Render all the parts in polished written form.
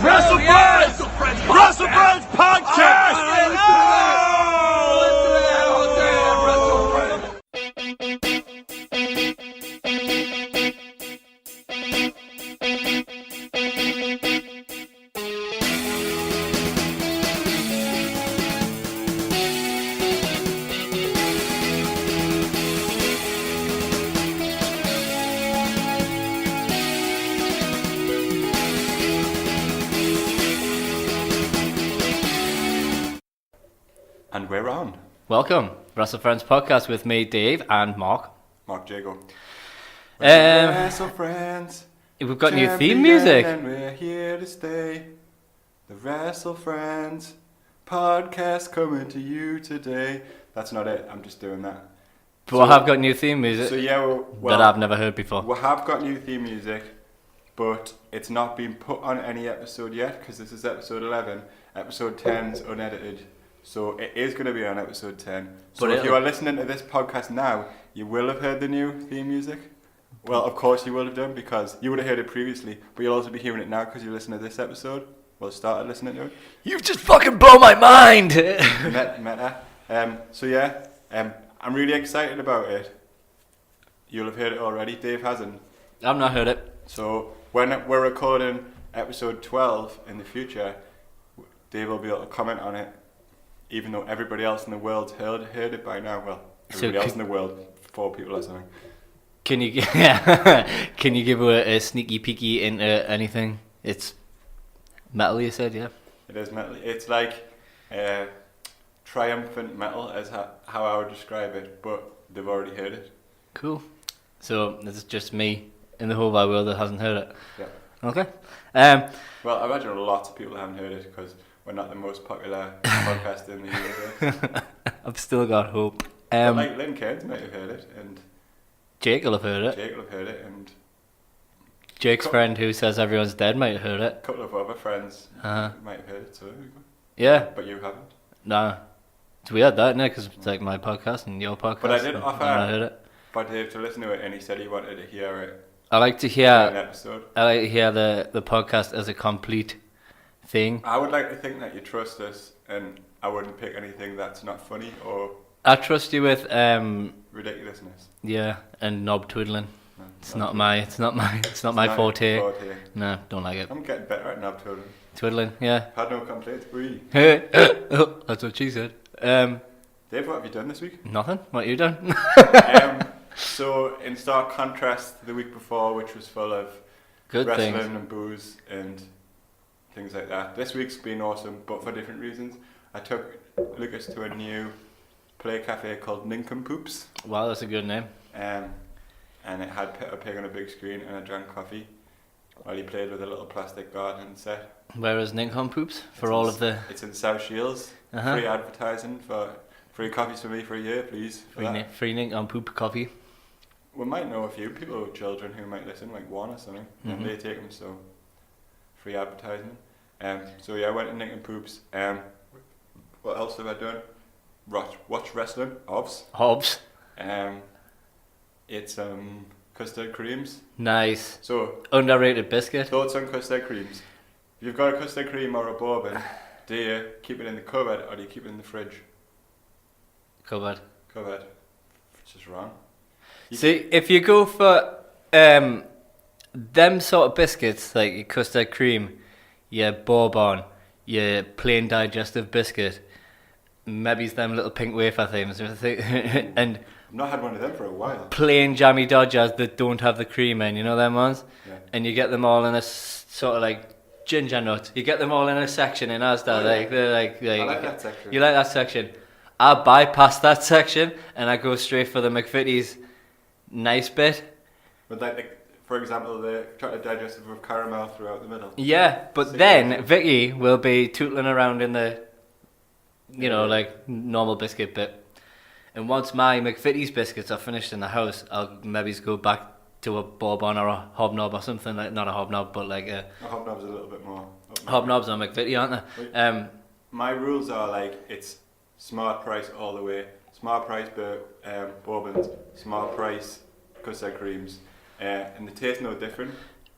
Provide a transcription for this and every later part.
WrestleFriends! WrestleFriends Podcast! And we're on. Welcome, WrestleFriends Podcast with me, Dave, and Mark. Mark Jago. WrestleFriends. We've got new theme music. And we're here to stay. The WrestleFriends Podcast coming to you today. That's not it. I'm just doing that. But I have got new theme music that I've never heard before. We have got new theme music, but it's not been put on any episode yet because this is episode 11. Episode 10's unedited. So it is going to be on episode 10. So if you are listening to this podcast now, you will have heard the new theme music. Well, of course you will have done because you would have heard it previously, but you'll also be hearing it now because you listen to this episode. Well, started listening to it. You've just fucking blown my mind! Meta. I'm really excited about it. You'll have heard it already. Dave hasn't. I've not heard it. So when we're recording episode 12 in the future, Dave will be able to comment on it. Even though everybody else in the world's heard it by now. Well, everybody else in the world, 4 people or something. Can you give a sneaky peeky into anything? It's metal, you said, yeah? It is metal. It's like triumphant metal is how I would describe it, but they've already heard it. Cool. So this is just me in the whole wide world that hasn't heard it. Yeah. Okay. Well, I imagine lots of people haven't heard it because we're not the most popular podcast in the universe. I've still got hope. Like Lynn Cairns might have heard it, and Jake will have heard it. And Jake's friend who says everyone's dead might have heard it. A couple of other friends might have heard it, so yeah. But you haven't? Nah. It's weird that, isn't it? Because it's like my podcast and your podcast. But I did offer for Dave to listen to it, and he said he wanted to hear it. I like to hear an episode. I like to hear the podcast as a complete thing. I would like to think that you trust us, and I wouldn't pick anything that's not funny or. I trust you with ridiculousness. Yeah, and knob twiddling. No, it's not my forte. No, don't like it. I'm getting better at knob twiddling. Twiddling, yeah. Had no complaints, breathe. Oh, that's what she said. Dave, what have you done this week? Nothing. What have you done? So in stark contrast to the week before, which was full of good wrestling things and booze and things like that. This week's been awesome, but for different reasons. I took Lucas to a new play cafe called Nincompoops. Wow, that's a good name. And it had a pig on a big screen, and I drank coffee while he played with a little plastic garden set. Where is Nincompoops for all of the? It's in South Shields. Free advertising for free coffees for me for a year, please. Free Nincompoop coffee. We might know a few people with children who might listen, like one or something, and they take them, so free advertising. So yeah, I went to Nincompoops. What else have I done? Watch wrestling, Hobbs. It's custard creams. Nice. So underrated biscuit. Thoughts on custard creams? If you've got a custard cream or a bourbon, do you keep it in the cupboard or do you keep it in the fridge? Cupboard. Which is wrong. See, if you go for them sort of biscuits, like your custard cream, your bourbon, your plain digestive biscuit, maybe it's them little pink wafer things, and I've not had one of them for a while. Plain jammy dodgers that don't have the cream in, you know them ones? Yeah. And you get them all in a sort of like ginger nut. You get them all in a section in Asda. Oh, yeah. they're like I like that section. You like that section? I bypass that section and I go straight for the McVitie's nice bit. But like, for example, the chocolate digestive with caramel throughout the middle. Yeah, but then Vicky will be tootling around in the, like normal biscuit bit. And once my McVitie's biscuits are finished in the house, I'll maybe go back to a bourbon or a hobnob or something, like not a hobnob, but like a hobnob's a little bit more. Hobnobs are McVitie, aren't they? My rules are like it's smart price all the way. Smart price bourbons, smart price custard creams, and they taste no different.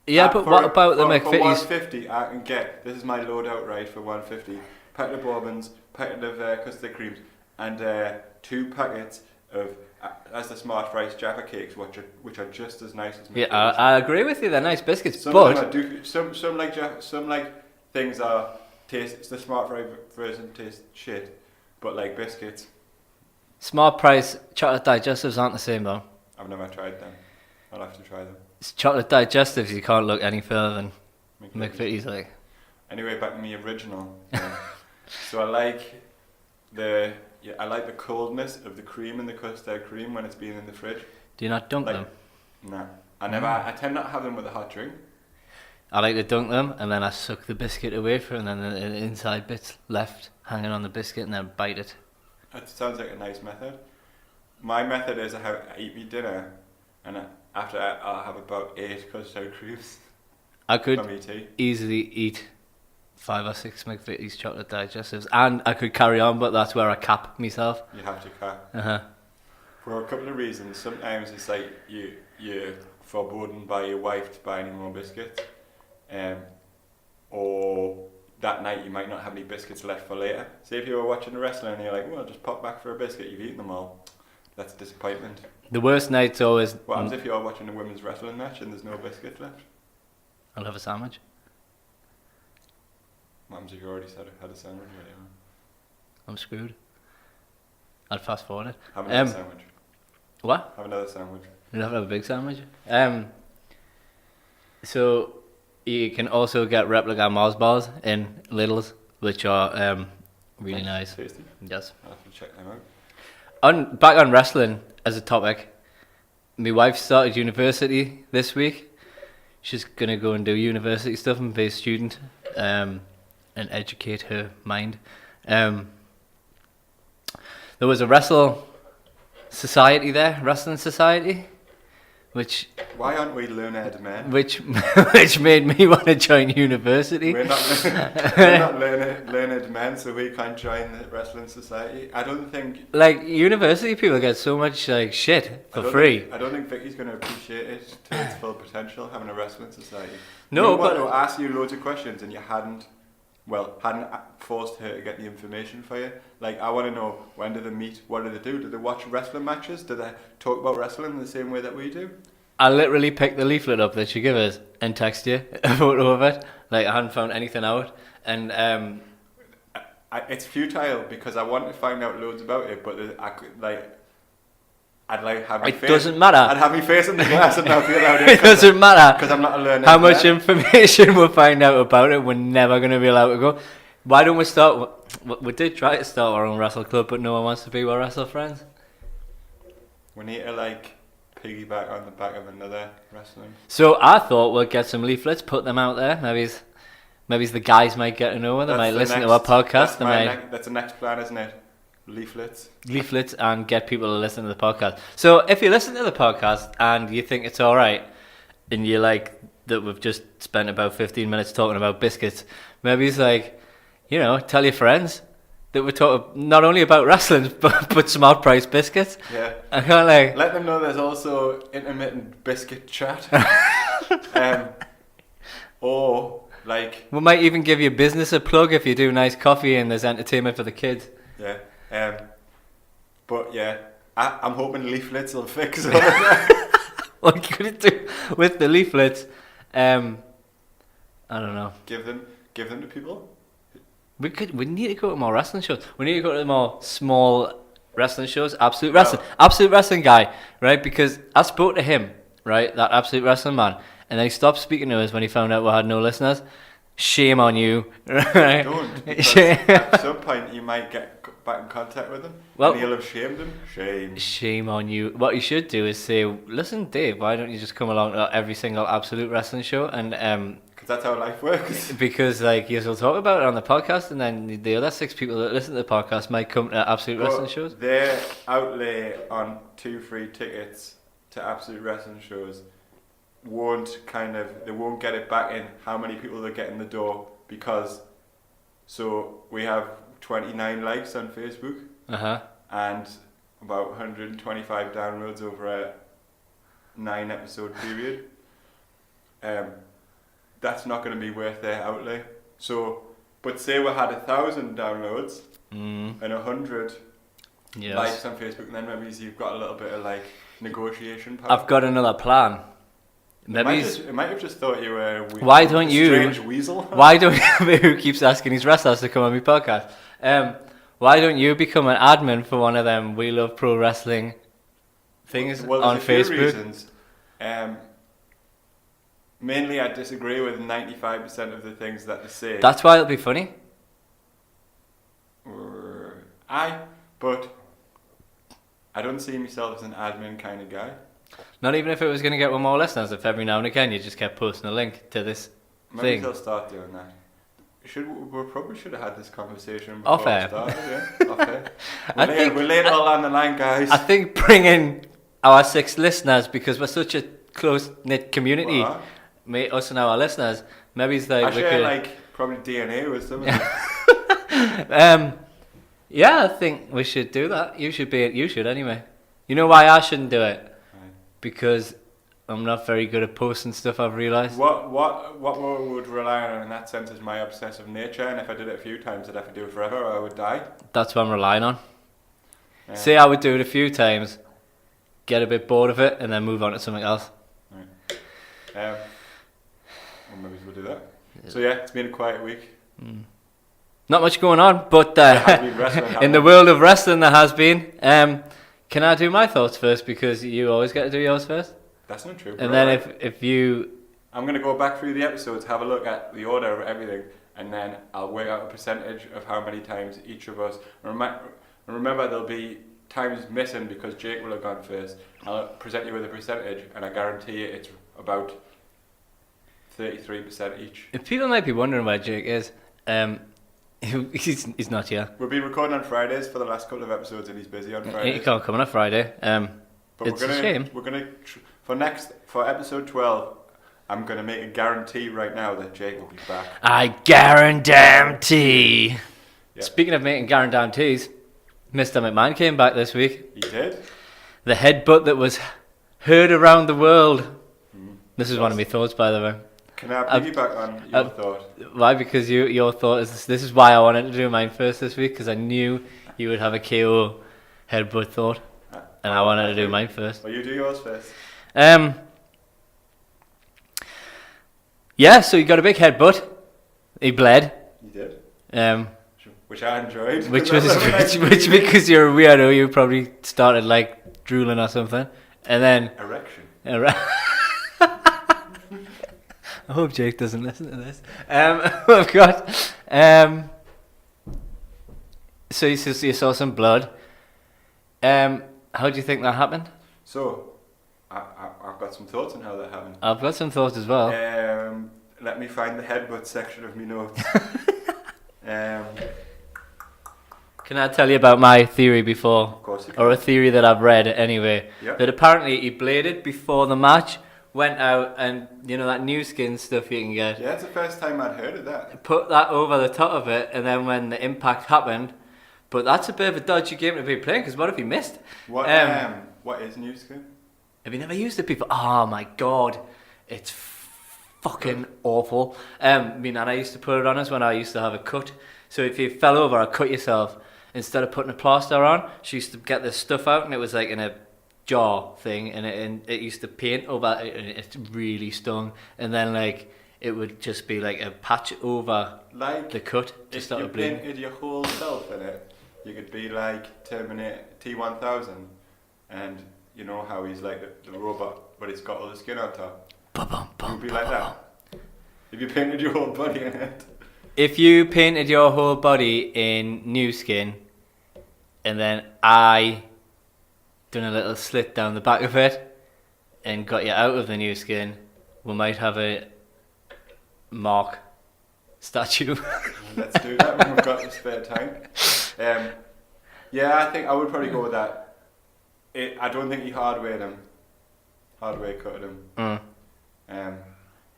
Yeah, but what about the For McVitie's? 150, I can get, this is my loadout, right, for 150. Packet of bourbons, packet of custard creams, and 2 packets of, as the Smart Fries Jaffa cakes, which are just as nice as McVitie's. Yeah, I agree with you. They're nice biscuits, Some but of them are some like things are taste. The Smart Fry version tastes shit, but like biscuits, Smart Price chocolate digestives aren't the same though. I've never tried them. I'll have to try them. It's chocolate digestives, you can't look any further than McVitie's. Like, Anyway, back to me original. So I like the coldness of the cream and the custard cream when it's been in the fridge. do you not dunk them? Nah, I tend not to have them with a hot drink. I like to dunk them, and then I suck the biscuit away from, and then the inside bit's left hanging on the biscuit, and then bite it. That sounds like a nice method. My method is I eat my dinner, and after that I'll have about 8 custard creams. I could for me tea. easily eat 5 or 6 McVitie's chocolate digestives, and I could carry on, but that's where I cap myself. You have to cut. Uh-huh. For a couple of reasons. Sometimes it's like you're forbidden by your wife to buy any more biscuits, or that night you might not have any biscuits left for later. Say if you were watching the wrestling and you're like, well, just pop back for a biscuit, you've eaten them all. That's disappointment. The worst night's always... What happens if you're watching a women's wrestling match and there's no biscuits left? I'll have a sandwich. What happens if you already had a sandwich? I'm screwed. I'd fast forward it. Have another sandwich. What? Have another sandwich. You'd have to have a big sandwich. So you can also get replica Mars bars in Lidl's, which are really nice. Tasty. Yes. I'll have to check them out. Back on wrestling as a topic, my wife started university this week. She's gonna go and do university stuff and be a student, and educate her mind. There was a wrestling society, which Why aren't we learned men? which made me want to join university. We're not learned men, so we can't join the wrestling society. I don't think. Like, university people get so much like shit for free. I don't think Vicky's going to appreciate it to its full potential, having a wrestling society. No, but but I asked you loads of questions and you hadn't forced her to get the information for you. Like, I want to know, when do they meet? What do they do? Do they watch wrestling matches? Do they talk about wrestling the same way that we do? I literally picked the leaflet up that she gave us and text you a photo of it. Like, I hadn't found anything out, and it's futile because I want to find out loads about it, but I'd like have my it face. doesn't matter. I'd have my face in the glass and not be allowed in. It doesn't matter Because I'm not a learner. how much information we'll find out about it. We're never going to be allowed to go. Why don't we start? We did try to start our own wrestle club, but no one wants to be our wrestle friends. We need to piggyback on the back of another wrestling. So I thought we'd get some leaflets, put them out there. Maybe the guys might get to know them. They might listen to our podcast. That's the next plan, isn't it? Leaflets And get people to listen to the podcast. So if you listen to the podcast and you think it's all right, and you like that we've just spent about 15 minutes talking about biscuits, maybe it's like, tell your friends that we're talking not only about wrestling but Smart Price biscuits. Yeah. I can't let them know there's also intermittent biscuit chat. We might even give your business a plug if you do nice coffee and there's entertainment for the kids. Yeah. But yeah, I'm hoping leaflets will fix it. What could it do with the leaflets? I don't know. Give them to people. We need to go to more wrestling shows. We need to go to more small wrestling shows. Absolute Wrestling guy, right? Because I spoke to him, right? That Absolute Wrestling man, and then he stopped speaking to us when he found out we had no listeners. Shame on you, right? Don't. Because at some point you might get back in contact with him. Well, and you'll have shamed him. Shame on you. What you should do is say, listen, Dave, why don't you just come along to every single Absolute Wrestling show? And because that's how life works. Because you'll talk about it on the podcast, and then the other 6 people that listen to the podcast might come to Absolute Wrestling shows. Their outlay on 2 free tickets to Absolute Wrestling shows they won't get it back in how many people they get in the door, because we have 29 likes on Facebook and about 125 downloads over a 9 episode period. that's not going to be worth their outlay. So, but say we had 1,000 downloads and 100 likes on Facebook, and then maybe you've got a little bit of like negotiation power. I've got another plan. Maybe it might have just thought you were a why don't you strange weasel. Why don't you, who keeps asking his wrestlers to come on my podcast? Why don't you become an admin for one of them We Love Pro Wrestling things on there's a few Facebook? reasons. Mainly, I disagree with 95% of the things that they say. That's why it'll be funny. But I don't see myself as an admin kind of guy. Not even if it was going to get one more listeners, if every now and again you just kept posting a link to this Maybe thing. they'll start doing that. We probably should have had this conversation Off before air. we started, yeah. Off air. We're laid all on the line, guys. I think bringing our 6 listeners, because we're such a close-knit community, us and our listeners, maybe it's like... I share, like, probably DNA with them. Yeah, I think we should do that. You should anyway. You know why I shouldn't do it? Right. Because I'm not very good at posting stuff, I've realised. What would rely on in that sense is my obsessive nature, and if I did it a few times I'd have to do it forever or I would die. That's what I'm relying on. Say I would do it a few times, get a bit bored of it, and then move on to something else. Right. Well, maybe we'll do that. So yeah, it's been a quiet week. Not much going on, but wrestling, in the world of wrestling there has been. Can I do my thoughts first, because you always get to do yours first? That's not true. And then if you... I'm going to go back through the episodes, have a look at the order of everything, and then I'll work out a percentage of how many times each of us... Remember, there'll be times missing because Jake will have gone first. I'll present you with a percentage, and I guarantee you it's about 33% each. If people might be wondering where Jake is, he's not here. We've been recording on Fridays for the last couple of episodes, and he's busy on Fridays. He can't come on a Friday. But it's a shame. We're gonna for episode 12. I'm gonna make a guarantee right now that Jake will be back. I guarantee. Yeah. Speaking of making guarantees, Mr. McMahon came back this week. He did. The headbutt that was heard around the world. This is one of my thoughts, by the way. Can I piggyback on your thought? Why? Because your thought is this is why I wanted to do mine first this week, because I knew you would have a KO headbutt thought, and I wanted to do mine first. Well, you do yours first. Yeah, so you got a big headbutt. He bled. You did. Which I enjoyed. Which because you're a weirdo, you probably started like drooling or something, and then erection. I hope Jake doesn't listen to this. I've got. So you saw some blood. How do you think that happened? So, I've got some thoughts on how that happened. I've got some thoughts as well. Let me find the headbutt section of my notes. Can I tell you about my theory before? Of course you can. Or a theory that I've read anyway. Yep. That apparently he bladed before the match, went out and, you know, that new skin stuff you can get. Yeah, it's the first time I'd heard of that. Put that over the top of it, and then when the impact happened, but that's a bit of a dodgy game to be playing, because what if he missed? What is new skin? Have you never used it before? Oh my god, it's fucking awful. Me nana used to put it on us when I used to have a cut. So if you fell over or cut yourself, instead of putting a plaster on, she used to get this stuff out, and it was like in a jar thing, and it used to paint over it, and it really stung. And then like it would just be like a patch over like the cut to stop it bleeding. If you painted your whole self in it, you could be like Terminator T-1000, and you know how he's like the robot, but it's got all the skin on top. You'd be like that. If you painted your whole body in it. If you painted your whole body in new skin, and then I done a little slit down the back of it and got you out of the new skin, we might have a Mark statue. Let's do that when we've got the spare time. Yeah, I think I would probably go with that. I don't think he hardware cutted him.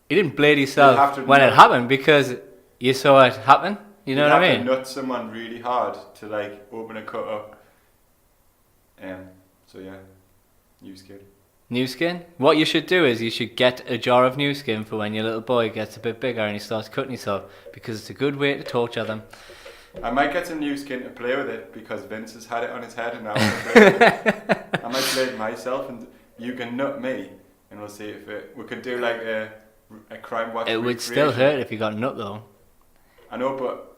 You didn't blade yourself when it happened because you saw it happen. You know what I mean? You'd have to nut someone really hard to like open a cut up. So yeah, new skin. New skin? What you should do is you should get a jar of new skin for when your little boy gets a bit bigger and he starts cutting himself, because it's a good way to torture them. I might get some new skin to play with it because Vince has had it on his head and now I want to play with it. I might play it myself and you can nut me and we'll see if we could do like a crime watch. It would still hurt if you got a nut though. I know, but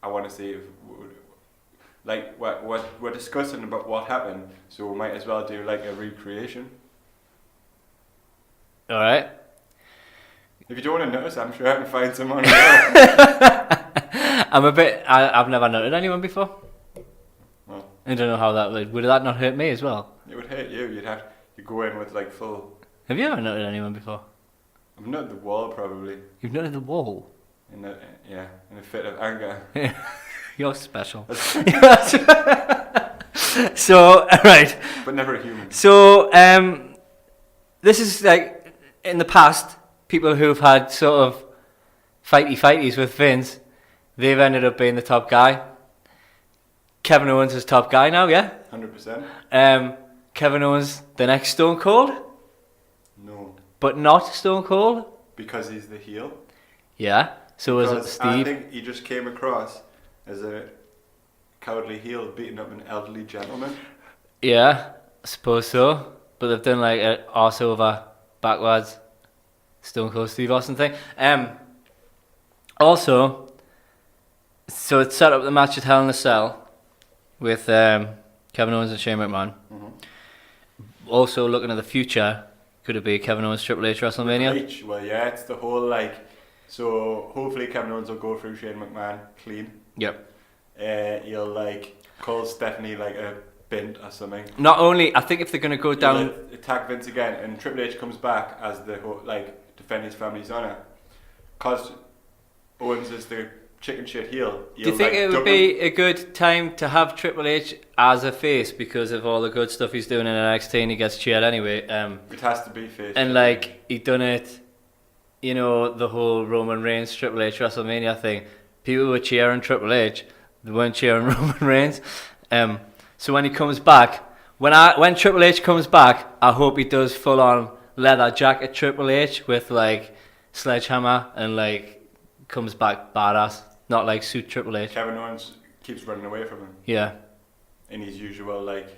I want to see if like we're discussing about what happened, so we might as well do like a recreation. All right. If you don't want to notice, I'm sure I can find someone. I've never nutted anyone before. Well, I don't know how that would that not hurt me as well? it would hurt you. You go in with like full. Have you ever nutted anyone before? I've nutted the wall probably. You've nutted the wall? In a fit of anger. You're special. So, right. But never a human. So, this is like, in the past, people who've had sort of fighties with Vince, they've ended up being the top guy. Kevin Owens is top guy now, yeah? 100%. Kevin Owens, the next Stone Cold? No. But not Stone Cold? Because he's the heel. Yeah. So is it Because Steve? I think he just came across as a cowardly heel beating up an elderly gentleman. Yeah, I suppose so. But they've done like an arse over, backwards, Stone Cold Steve Austin thing. Also, so it set up the match at Hell in a Cell with Kevin Owens and Shane McMahon. Mm-hmm. Also, looking at the future, could it be Kevin Owens Triple H WrestleMania? Well, yeah, it's the whole like. So hopefully Kevin Owens will go through Shane McMahon clean. Yep. He'll like call Stephanie like a bint or something. Not only, I think if they're going to go down... He'll attack Vince again, and Triple H comes back as the like defend his family's honour. Cause Owens is the chicken shit heel. Do you think it would be a good time to have Triple H as a face because of all the good stuff he's doing in NXT and he gets cheered anyway? It has to be face. And like, he done it, you know, the whole Roman Reigns Triple H WrestleMania thing. People were cheering Triple H, they weren't cheering Roman Reigns. So when he comes back, when Triple H comes back, I hope he does full on leather jacket Triple H with like sledgehammer and like comes back badass, not like suit Triple H. Kevin Owens keeps running away from him. Yeah. In his usual like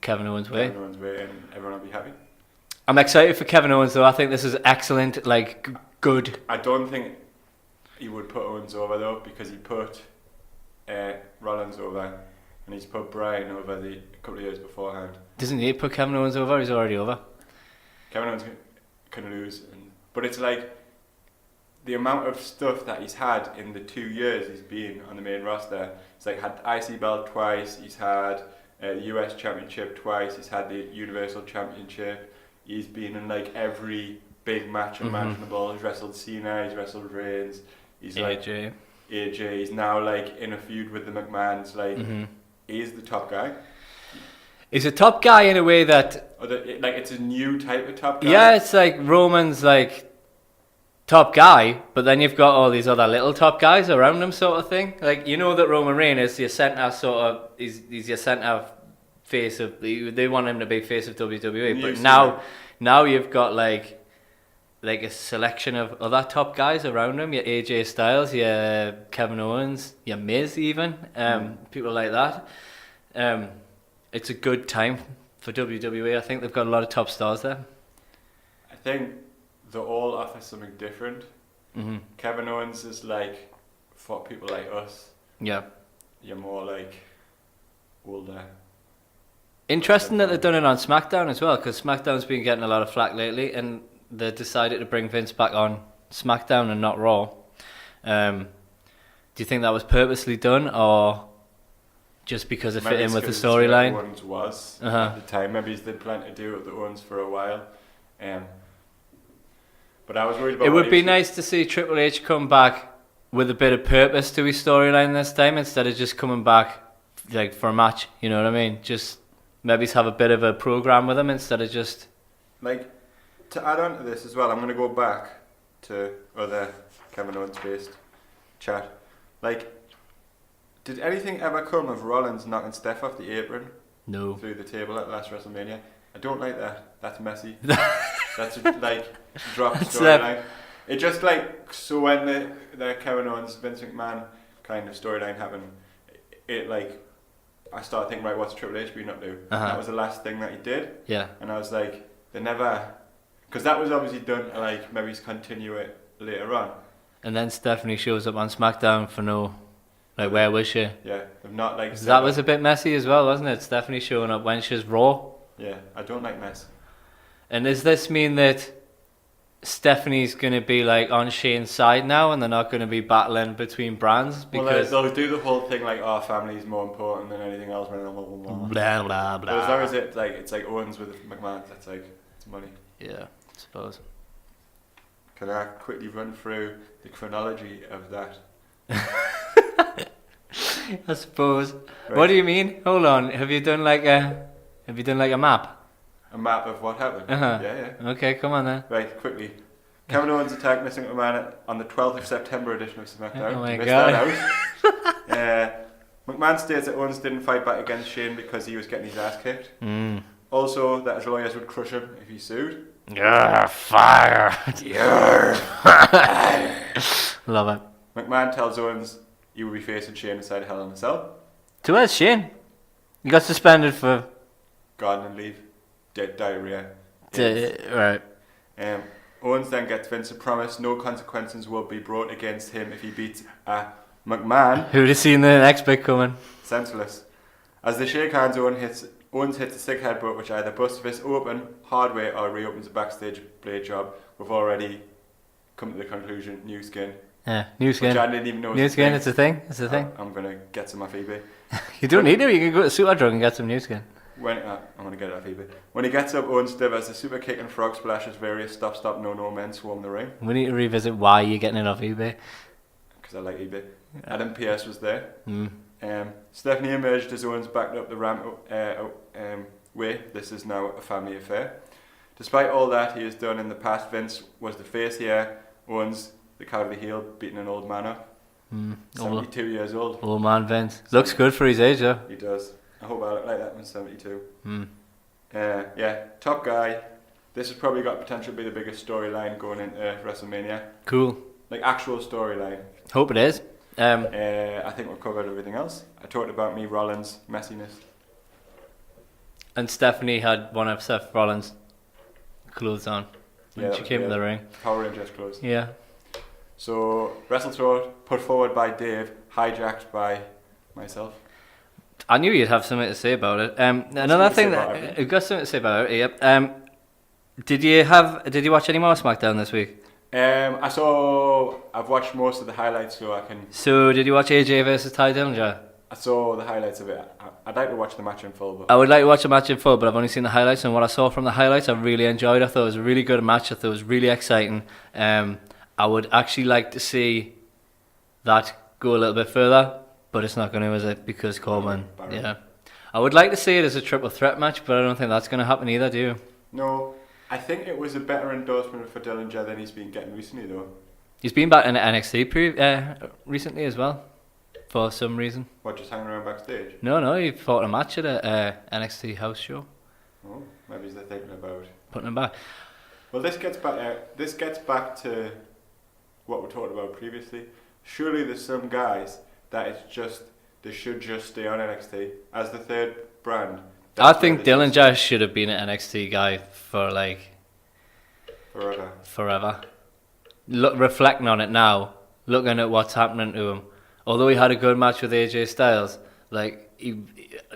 Kevin Owens way. Kevin Owens way, and everyone will be happy. I'm excited for Kevin Owens though. I think this is excellent, like good. I don't think he would put Owens over though, because he put Rollins over, and he's put Bryan over the couple of years beforehand. Doesn't he put Kevin Owens over? He's already over. Kevin Owens can lose, but it's like the amount of stuff that he's had in the 2 years he's been on the main roster. He's like had IC belt twice. He's had the US Championship twice. He's had the Universal Championship. He's been in like every big match imaginable. He's wrestled Cena. He's wrestled Reigns. He's AJ. He's now like in a feud with the McMahons. Like he's the top guy. He's a top guy in a way that like it's a new type of top guy. Yeah, it's like Roman's like top guy, but then you've got all these other little top guys around him, sort of thing. Like, you know that Roman Reigns is your centre sort of. He's your centre face of. They want him to be face of WWE, but now you've got like a selection of other top guys around him. Your AJ Styles, your Kevin Owens, your Miz, even people like that. It's a good time for WWE. I think they've got a lot of top stars there. I think they all offer something different. Kevin Owens is like for people like us. Yeah. You're more like older. Interesting that they've done it on SmackDown as well, because SmackDown's been getting a lot of flack lately, and they decided to bring Vince back on SmackDown and not Raw. Do you think that was purposely done, or just because it fit in with the storyline? Owens was at the time. Maybe they did plan to do it with the Owens for a while. But I was worried about. It would be nice to see Triple H come back with a bit of purpose to his storyline this time, instead of just coming back like for a match. You know what I mean? Just maybe have a bit of a program with him instead of just like. To add on to this as well, I'm going to go back to other Kevin Owens based chat. Like, did anything ever come of Rollins knocking Steph off the apron? No. Through the table at last WrestleMania? I don't like that. That's messy. That's a, like drop storyline. It just like so when the Kevin Owens Vince McMahon kind of storyline happened, it like I started thinking, right, what's Triple H been up to? That was the last thing that he did. Yeah. And I was like, they never, because that was obviously done to like maybe continue it later on. And then Stephanie shows up on SmackDown for no, like, where was she? Yeah, they've not like. That was a bit messy as well, wasn't it? Stephanie showing up when she's Raw. Yeah, I don't like mess. And does this mean that Stephanie's going to be like on Shane's side now, and they're not going to be battling between brands? Because they'll do the whole thing like our family is more important than anything else. Blah blah blah. Blah blah blah. But as long as it's like Owens with McMahon, that's like it's money. Yeah, I suppose. Can I quickly run through the chronology of that? I suppose. Right. What do you mean? Hold on. Have you done like a map? A map of what happened. Yeah. Okay, come on then. Right, quickly. Kevin Owens attacked Mr. McMahon on the 12th of September edition of SmackDown. Oh my Missed God. that out. McMahon states that Owens didn't fight back against Shane because he was getting his ass kicked. Also, that his lawyers would crush him if he sued. Yeah, fire. Yeah. Love it. McMahon tells Owens he will be facing Shane inside Hell in a Cell. To where's Shane? He got suspended for Gardening leave. Diarrhea. right. Owens then gets Vince a promise no consequences will be brought against him if he beats McMahon. Who'd have seen the next bit coming? Senseless. As they shake hands, Owens hits a sick headbutt which either busts fist open hard way or reopens a backstage blade job. We've already come to the conclusion, new skin. Yeah, new skin. Which I didn't even know new skin, it's a thing. It's a thing. I'm going to get some off eBay. You don't need to. You can go to Superdrug and get some new skin. I'm going to get it off eBay. When he gets up, Owens delivers a super kick and frog splashes various stop, no men swarm the ring. We need to revisit why you're getting it off eBay. Because I like eBay. Adam Pearce was there. Stephanie emerged as Owens backed up the ramp way. This is now a family affair. Despite all that he has done in the past, Vince was the face here. Owens, the cowardly heel, beating an old man up. 72 years old. Old man Vince. Looks good for his age, though. He does. I hope I look like that when 72. Yeah, top guy. This has probably got potential to be the biggest storyline going into WrestleMania. Cool. Like actual storyline. Hope it is. I think we've covered everything else. I talked about me Rollins' messiness. And Stephanie had one of Seth Rollins' clothes on when she came to the ring. Power Rangers clothes. Yeah. So, WrestleThoughts put forward by Dave, hijacked by myself. I knew you'd have something to say about it. Another thing that you've got something to say about it. Yep. Did you watch any more SmackDown this week? I've watched most of the highlights, so I can. So did you watch AJ versus Ty Dillinger? I saw the highlights of it. I'd like to watch the match in full. But I would like to watch the match in full, but I've only seen the highlights, and what I saw from the highlights, I really enjoyed. I thought it was a really good match. I thought it was really exciting. I would actually like to see that go a little bit further, but it's not going to, is it? Because Coleman. Yeah. I would like to see it as a triple threat match, but I don't think that's going to happen either, do you? No. I think it was a better endorsement for Dillinger than he's been getting recently, though. He's been back in NXT recently as well, for some reason. What, just hanging around backstage? No, he fought a match at a NXT house show. Oh, maybe they're thinking about putting him back. Well, this gets back to what we talked about previously. Surely there's some guys that they should just stay on NXT as the third brand. I think Dillinger should have been an NXT guy for forever. Reflecting on it now, looking at what's happening to him, although he had a good match with AJ Styles, like he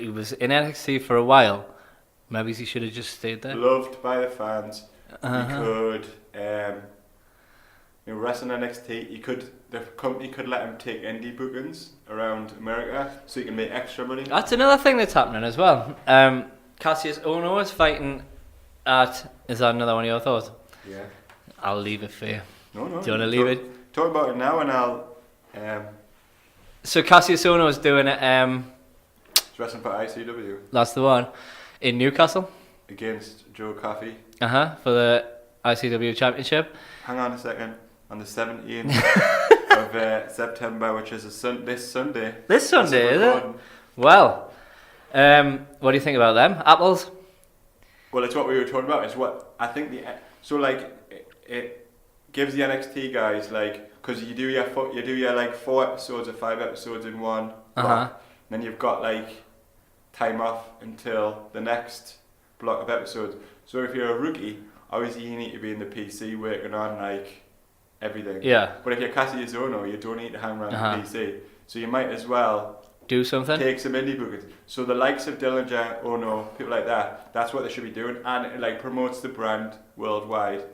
was in NXT for a while. Maybe he should have just stayed there. Loved by the fans. He could wrestle in NXT. The company could let him take indie bookings around America so he can make extra money. That's another thing that's happening as well. Cassius Ohno is fighting at. Is that another one of your thoughts? Yeah. I'll leave it for you. No. Do you want to leave it? Talk about it now, and I'll. So Cassius Ohno is doing it. He's wrestling for ICW. That's the one in Newcastle against Joe Coffey. For the ICW Championship. Hang on a second. On the 17th of September, which is this Sunday. This Sunday, is it? Well, what do you think about them? Apples? Well, it's what we were talking about. It's what I think it gives the NXT guys because you do your 4 episodes or 5 episodes in one block, then you've got time off until the next block of episodes. So if you're a rookie, obviously you need to be in the PC working on everything. Yeah. But if you're Cassius Ohno, you don't need to hang around the PC. So you might as well do something. Take some indie bookings. So the likes of Dillinger, Ohno, people like that, that's what they should be doing, and it promotes the brand worldwide.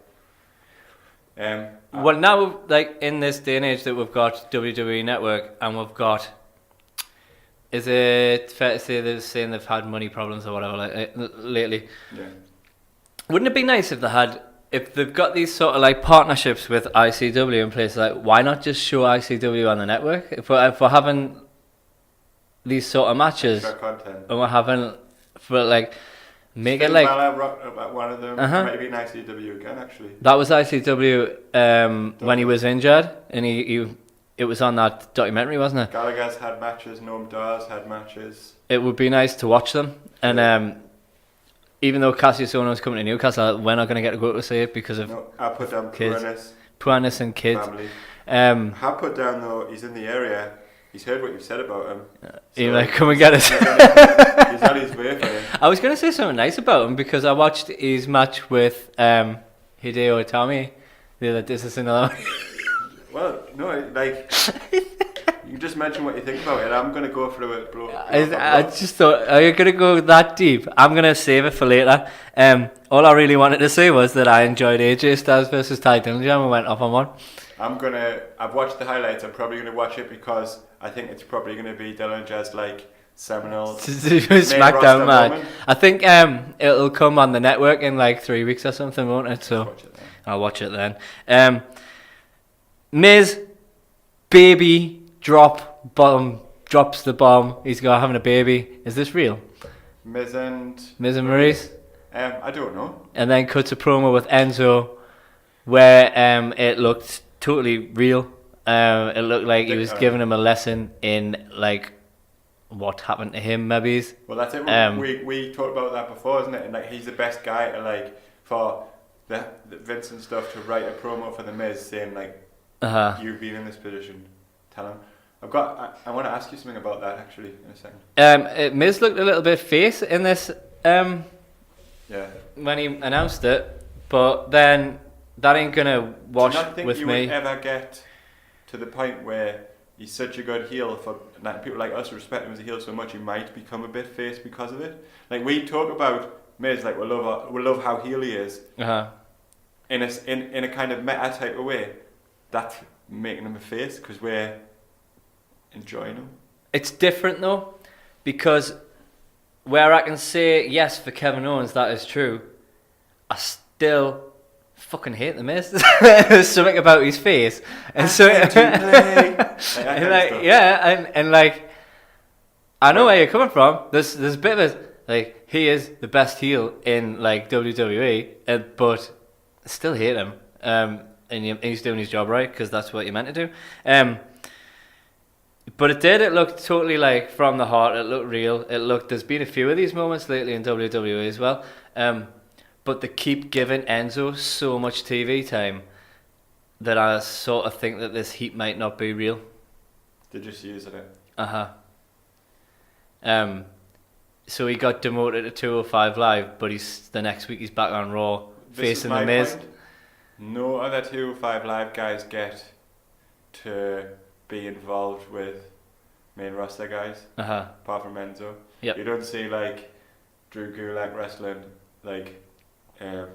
Well, now in this day and age that we've got WWE Network and we've got, is it fair to say they're saying they've had money problems or whatever lately? Yeah. Wouldn't it be nice if they've got these sort of partnerships with ICW in place? Why not just show ICW on the network? If we're having these sort of matches, and we're having make it one of them might be an ICW again. Actually, that was ICW when he was injured, and it was on that documentary, wasn't it? Gallagher's had matches, Noam Dar's had matches. It would be nice to watch them, and even though Cassius Ohno's coming to Newcastle, we're not going to get to go to see it because of I put down kids. Puanis and kids. Family. I put down though he's in the area. He's heard what you've said about him. So come and get us. He's on his way for you. I was going to say something nice about him because I watched his match with Hideo Itami. This is another one. Well, no, you just mentioned what you think about it. I'm going to go through it. I just thought, are you going to go that deep? I'm going to save it for later. All I really wanted to say was that I enjoyed AJ Styles versus Ty Dillinger and we went off on one. I've watched the highlights. I'm probably going to watch it because I think it's probably going to be Dillinger's seminal SmackDown match. I think it'll come on the network in 3 weeks or something, won't it? So I'll watch it then. Miz, baby, drops the bomb. He's having a baby. Is this real? Miz and Maurice? I don't know. And then cuts a promo with Enzo where it looked totally real. It looked like he was giving him a lesson in what happened to him, maybe. Well, that's it. We talked about that before, isn't it? And like, he's the best guy to for the Vince and stuff to write a promo for the Miz, saying you've been in this position. Tell him. I want to ask you something about that actually in a second. Miz looked a little bit face in this. Yeah. When he announced it, but then that ain't gonna wash with me. Do you not think you would ever get to the point where he's such a good heel for people like us respect him as a heel so much he might become a bit face because of it? Like, we talk about Miz, we love how heel he is. In a kind of meta type of way. That's making him a face because we're enjoying him. It's different though, because where I can say yes for Kevin Owens, that is true, I still fucking hate the Miz. There's something about his face, and so I know where you're coming from. There's a bit of a he is the best heel in WWE, but I still hate him. And he's doing his job right because that's what you're meant to do. But it looked totally from the heart. It looked real. There's been a few of these moments lately in WWE as well. But they keep giving Enzo so much TV time that I sort of think that this heat might not be real. They're just using it. So he got demoted to 205 Live, but the next week he's back on Raw facing the Miz. Point. No other 205 Live guys get to be involved with main roster guys, apart from Enzo. Yep. You don't see Drew Gulak wrestling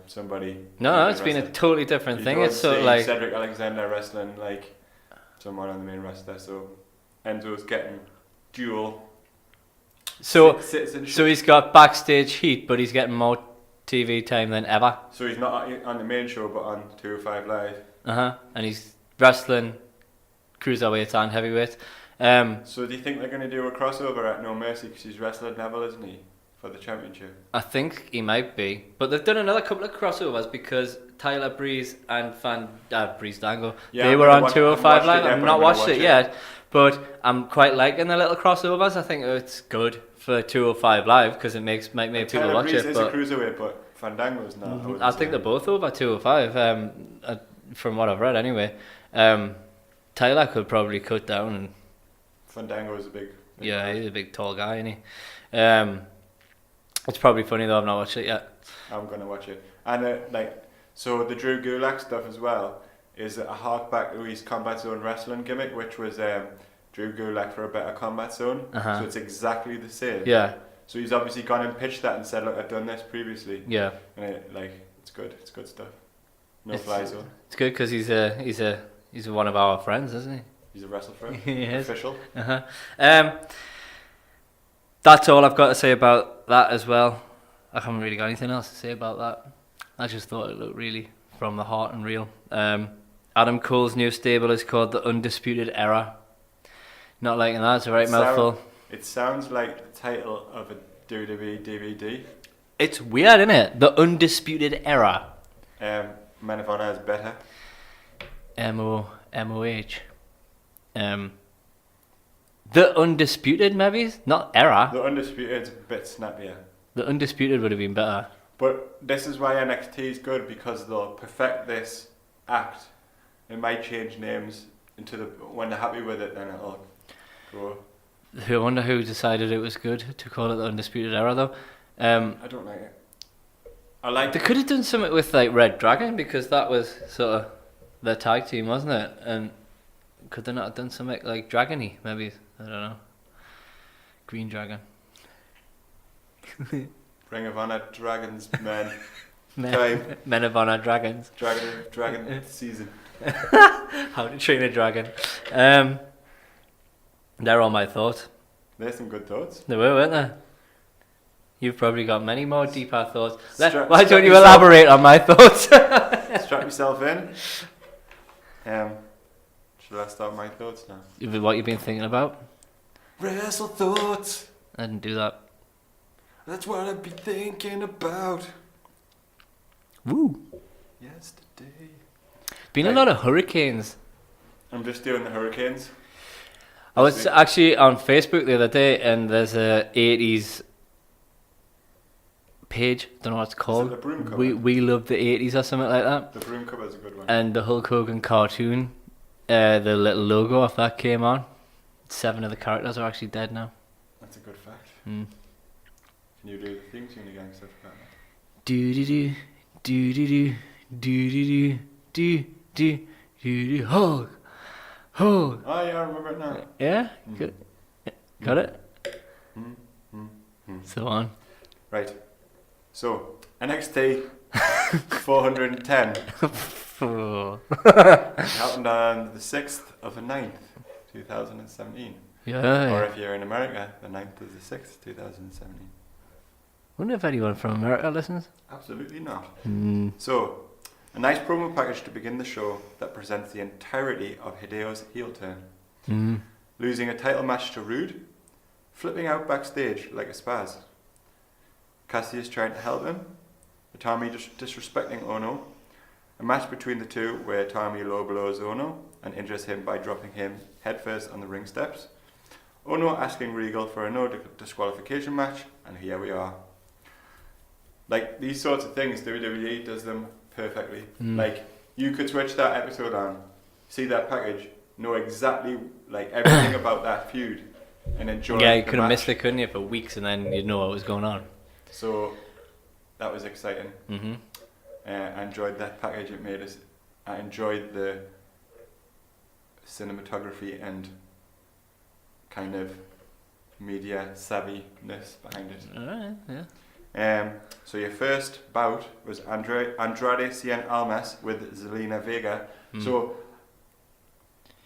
somebody. No, it's been a totally different thing. It's sort of Cedric Alexander wrestling someone on the main roster. So Enzo's getting dual. So he's got backstage heat, but he's getting more TV time than ever. So he's not on the main show, but on 205 Live. And he's wrestling cruiserweight and heavyweight. So do you think they're going to do a crossover at No Mercy because he's wrestling Neville, isn't he, for the championship? I think he might be, but they've done another couple of crossovers because Tyler Breeze and Breeze Dango, they were on 205 Live. I've not watched it yet, but I'm quite liking the little crossovers. I think it's good for 205 Live because it might make people watch it. Tyler Breeze is a cruiserweight, but Fandango's not. I think they're both over 205. From what I've read, anyway. Tyler could probably cut down, and Fandango is a big yeah, he's a big tall guy, isn't he? It's probably funny though. I've not watched it yet. I'm gonna watch it, and so the Drew Gulak stuff as well is a hark back to his Combat Zone wrestling gimmick, which was Drew Gulak for a better Combat Zone. Uh-huh. So it's exactly the same. Yeah. So he's obviously gone and pitched that and said, look, I've done this previously. Yeah. And it's good. It's good stuff. No fly zone. It's good because he's one of our friends, isn't he? He's a WrestleFriend. He is. Official. That's all I've got to say about that as well. I haven't really got anything else to say about that. I just thought it looked really from the heart and real. Adam Cole's new stable is called the Undisputed Era. Not liking that, it's a right mouthful. It sounds like the title of a WWE DVD. It's weird, isn't it? The Undisputed Era. Men of Honor is better. M-O-M-O-H. The Undisputed, maybe? Not Era. The Undisputed is a bit snappier. The Undisputed would have been better. But this is why NXT is good, because they'll perfect this act. It might change names when they're happy with it, then it'll go. I wonder who decided it was good to call it the Undisputed Era, though. I don't like it. They could have done something with like Red Dragon, because that was sort of their tag team, wasn't it? And could they not have done something like Dragon-y, maybe? I don't know. Green Dragon. Ring of Honor Dragons, men. Men of Honor Dragons. Dragon season. How to Train a Dragon. They're all my thoughts. There's some good thoughts. They were, weren't they? You've probably got many more deeper thoughts. Why don't you elaborate on my thoughts? Strap yourself in. Shall I start my thoughts now? What you've been thinking about? WrestleThoughts. I didn't do that. That's what I'd be thinking about. Woo. Yesterday. Been a lot of hurricanes. I'm just doing the hurricanes. I was actually on Facebook the other day, and there's a 80s page. Don't know what it's called. Is it the broom cover? We love the 80s or something like that. The broom cover is a good one. And the Hulk Hogan cartoon, the little logo of that came on. 7 of the characters are actually dead now. That's a good fact. Mm. Can you do the theme tune again? Cause I forgot that. Do do do do do do do do do do do Hulk. Oh yeah, I remember it now. Yeah, good. Got it. So on. Right. So NXT 410 happened on the 6th of the 9th, 2017. Yeah. Or if you're in America, the 9th of the 6th, 2017. Wonder if anyone from America listens. Absolutely not. So, a nice promo package to begin the show that presents the entirety of Hideo's heel turn. Losing a title match to Rude, flipping out backstage like a spaz. Cassius trying to help him, Tommy disrespecting Ono, a match between the two where Tommy low blows Ono and injures him by dropping him headfirst on the ring steps. Ono asking Regal for a no disqualification match, and here we are. Like, these sorts of things, WWE does them perfectly. Like, you could switch that episode on, see that package, know exactly like everything about that feud, and enjoy. Yeah, you could have missed it, couldn't you, for weeks, and then you'd know what was going on. So that was exciting. I enjoyed that package. It made us. I enjoyed the cinematography and kind of media savviness behind it. Alright, yeah. So your first bout was Andrade Cien Almas with Zelina Vega. So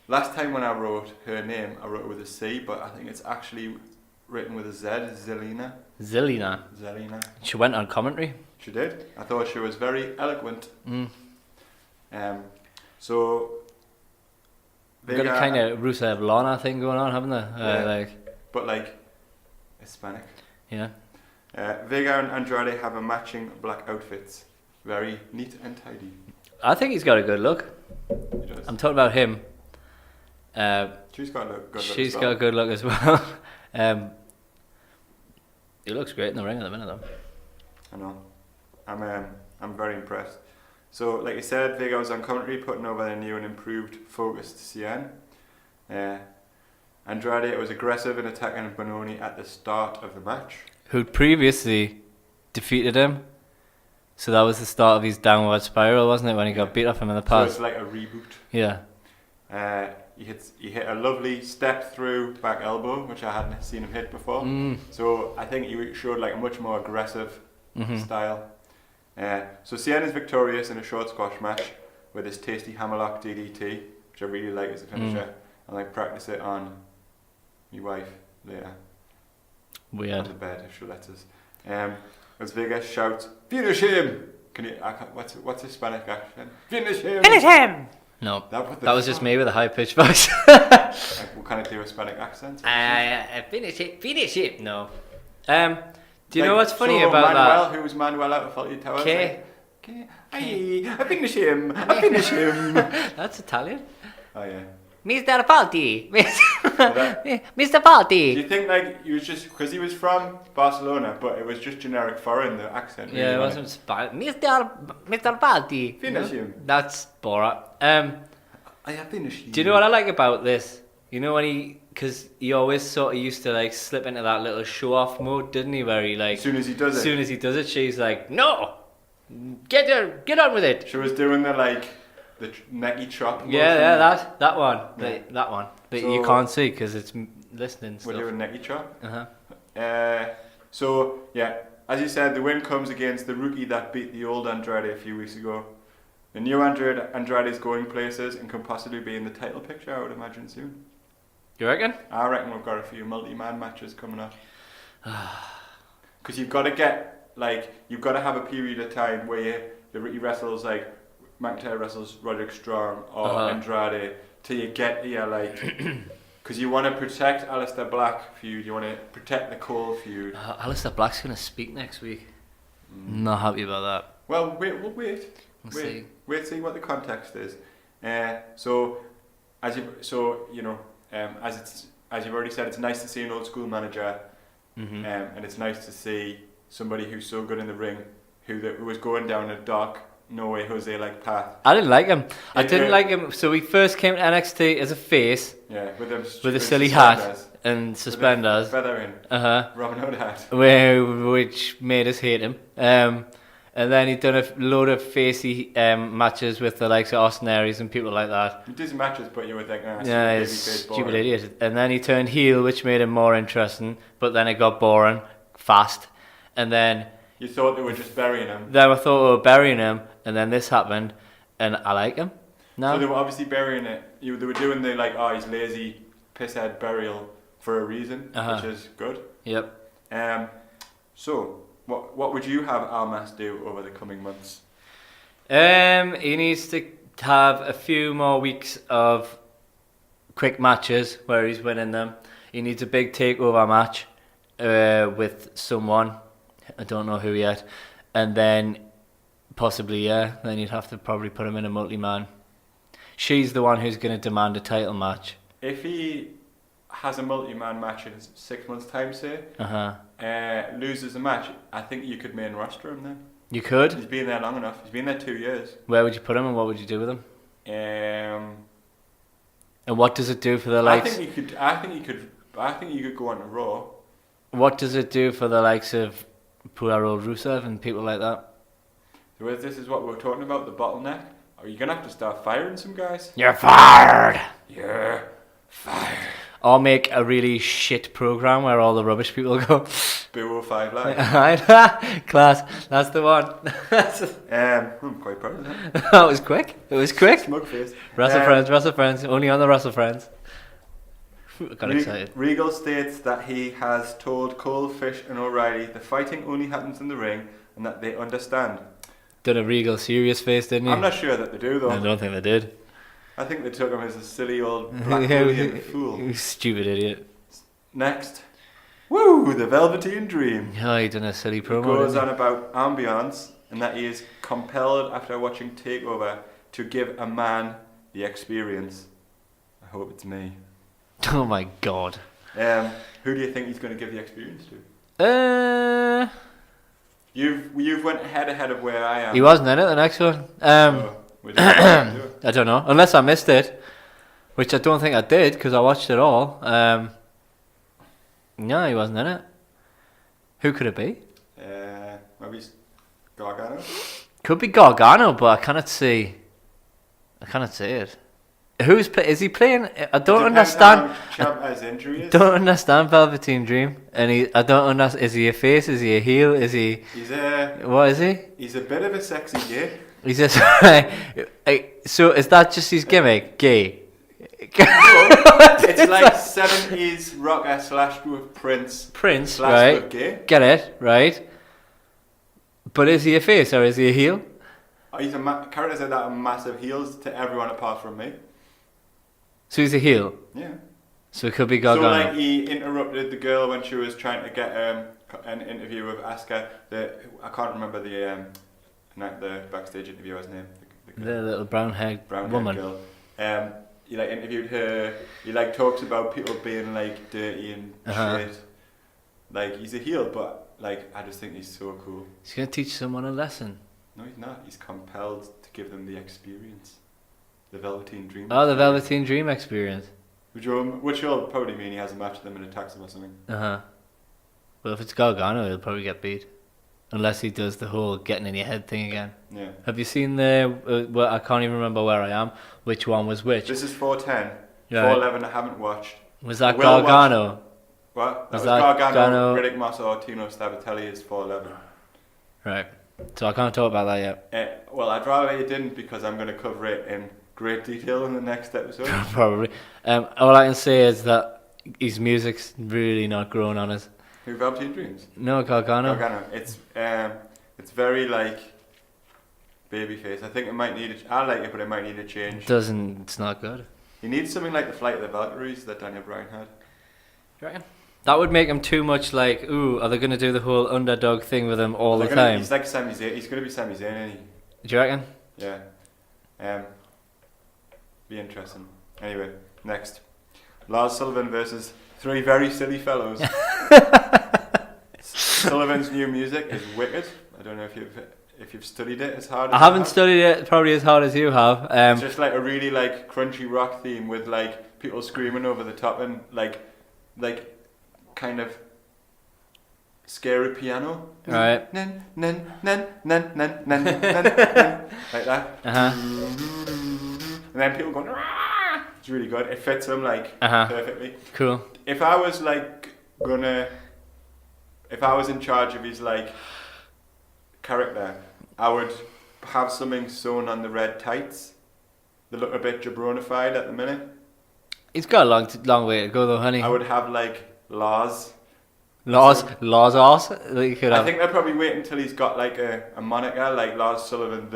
last time when I wrote her name, I wrote it with a C, but I think it's actually written with a Z. Zelina. She went on commentary. She did. I thought she was very eloquent. So they've got a kind of Rusev Lana thing going on, haven't they? But like Hispanic. Yeah. Vega and Andrade have a matching black outfits. Very neat and tidy. I think he's got a good look. He does. I'm talking about him. She's got a good look. She's got a good look as well. He looks great in the ring at the minute, though. I know. I'm very impressed. So, like I said, Vega was on commentary putting over the new and improved focused Cien. Andrade was aggressive in attacking Bononi at the start of the match. Who'd previously defeated him. So that was the start of his downward spiral, wasn't it, when he got beat off him in the past? So it's like a reboot. Yeah. He hit a lovely step through back elbow, which I hadn't seen him hit before. So I think he showed like a much more aggressive style. So Cien is victorious in a short squash match with his tasty hammerlock DDT, which I really like as a finisher. I like practice it on my wife later. Weird. On the bed if she lets us. As Vega shouts, "Finish him!" Can you? What's Hispanic accent? Finish him! Finish him! No, that was just me with a high pitched voice. What kind of do Hispanic accents? Finish it. No. Do you know what's funny about Manuel, who was Manuel out of Faulty Towers? Okay. I finish him. I finish him. That's Italian. Oh yeah. Mr. Faulty. Mr. Faulty. Do you think like he was just because he was from Barcelona, but it was just generic foreign, the accent? Yeah, it wasn't Spanish. Mr. Faulty. Finish him. That's Borat. I finish him. Do you know what I like about this? You know when because he always sort of used to like slip into that little show off mode, didn't he? Where he like as soon as he does it, she's like, no, get on with it. She was doing the necky chop. Yeah, that one. Yeah. That one. That So, you can't see because it's listening stuff. We're doing necky chop. Uh-huh. So, yeah, as you said, the win comes against the rookie that beat the old Andrade a few weeks ago. The new Andrade is going places and can possibly be in the title picture, I would imagine, soon. You reckon? I reckon we've got a few multi-man matches coming up. Because you've got to have a period of time where the rookie wrestles like McIntyre wrestles Roderick Strong or Andrade till you get here because you want to protect Aleister Black feud, you want to protect the Cole feud. Aleister Black's going to speak next week. Not happy about that. Well, we'll wait. See. Wait, see what the context is. As you've already said, it's nice to see an old school manager, and it's nice to see somebody who's so good in the ring, who was going down a dark No Way Jose-like path. I didn't like him. I didn't like him. So he first came to NXT as a face. Yeah, with a silly hat and suspenders. Feather in. Robin Hood hat. Which made us hate him. And then he'd done a load of facey matches with the likes of Austin Aries and people like that. He did some matches, but you would think, yeah, he's a stupid idiot. And then he turned heel, which made him more interesting. But then it got boring fast. And then you thought they were just burying him. Then I thought we were burying him, and then this happened, and I like him. No. So they were obviously burying it. They were doing the he's lazy pisshead burial for a reason, which is good. Yep. So what would you have Almas do over the coming months? He needs to have a few more weeks of quick matches where he's winning them. He needs a big takeover match with someone. I don't know who yet. And then possibly, then you'd have to probably put him in a multi-man. She's the one who's going to demand a title match. If he has a multi-man match in 6 months' time, say, loses a match, I think you could main roster him then. You could? He's been there long enough. He's been there 2 years. Where would you put him and what would you do with him? And what does it do for the likes? I think you could go on to Raw. What does it do for the likes of poor old Rusev and people like that? So this is what we're talking about, the bottleneck. Are you going to have to start firing some guys? You're fired! You're fired. Or make a really shit program where all the rubbish people go. Boo 05 Live. Class, that's the one. I'm quite proud of that. That was quick. It was quick. Smug face. WrestleFriends, only on the WrestleFriends. Got excited. Regal states that he has told Cole, Fish and O'Reilly the fighting only happens in the ring and that they understand. Done a Regal serious face, didn't you? I'm not sure that they do though. I don't think they did. I think they took him as a silly old black bullion fool. You stupid idiot. Next. Woo! The Velveteen Dream. Oh, he done a silly promo. He goes on about ambience and that he is compelled after watching TakeOver to give a man the experience. I hope it's me. Oh my god. Who do you think he's going to give the experience to? You've went ahead of where I am. He wasn't in it, the next one. So, we didn't do it. I don't know. Unless I missed it. Which I don't think I did, because I watched it all. No, he wasn't in it. Who could it be? Maybe Gargano? Could be Gargano, but I cannot see it. Is he playing? I don't understand. Ciampa's injury is. Don't understand Velveteen Dream, and I don't understand. Is he a face? Is he a heel? Is he? What is he? He's a bit of a sexy gay. He's just. So is that just his gimmick? Gay. It's like 70s rocker / with Prince. Prince, / right? with gay. Get it, right? But is he a face or is he a heel? He's characters like that are massive heels to everyone apart from me. So he's a heel? Yeah. So it could be Gargano. So like he interrupted the girl when she was trying to get an interview with Asuka. I can't remember the backstage interviewer's name. The little brown-haired woman. Girl. He like interviewed her. He like talks about people being like dirty and shit. Like he's a heel, but like I just think he's so cool. He's gonna teach someone a lesson. No, he's not. He's compelled to give them the experience. The Velveteen Dream. Oh, the Velveteen Dream experience. Which will probably mean he has a match with them and attacks them or something. Well, if it's Gargano, he'll probably get beat. Unless he does the whole getting in your head thing again. Yeah. Have you seen the... well, I can't even remember where I am. Which one was which? This is 410. Right. 411 I haven't watched. Was that Gargano? What? Was that that Gargano, Riddick Moss or Tino Stabatelli is 411. Right. So I can't talk about that yet. Well, I'd rather you didn't because I'm going to cover it in great detail in the next episode. Probably. All I can say is that his music's really not growing on us. Who, Velveteen Dreams? No, Gargano. It's very like babyface. I think it might need I like it, but it might need a change. It's not good. He needs something like the Flight of the Valkyries that Daniel Bryan had. You reckon? That would make him too much like, ooh, are they going to do the whole underdog thing with him all the time? He's like Sami Zayn. He's going to be Sami Zayn, isn't he? Do you reckon? Yeah. Be interesting. Anyway, next. Lars Sullivan versus three very silly fellows. Sullivan's new music is wicked. I don't know if you've studied it as hard as I haven't studied it probably as hard as you have. It's just like a really like crunchy rock theme with like people screaming over the top and like kind of scary piano. Right. Like that. And then people going, "Rah!" It's really good. It fits them like perfectly. Cool. If I was in charge of his like character, I would have something sewn on the red tights. They look a bit jabronified at the minute. He's got a long way to go though, honey. I would have like Lars Lars. I think they'll probably wait until he's got like a moniker like Lars Sullivan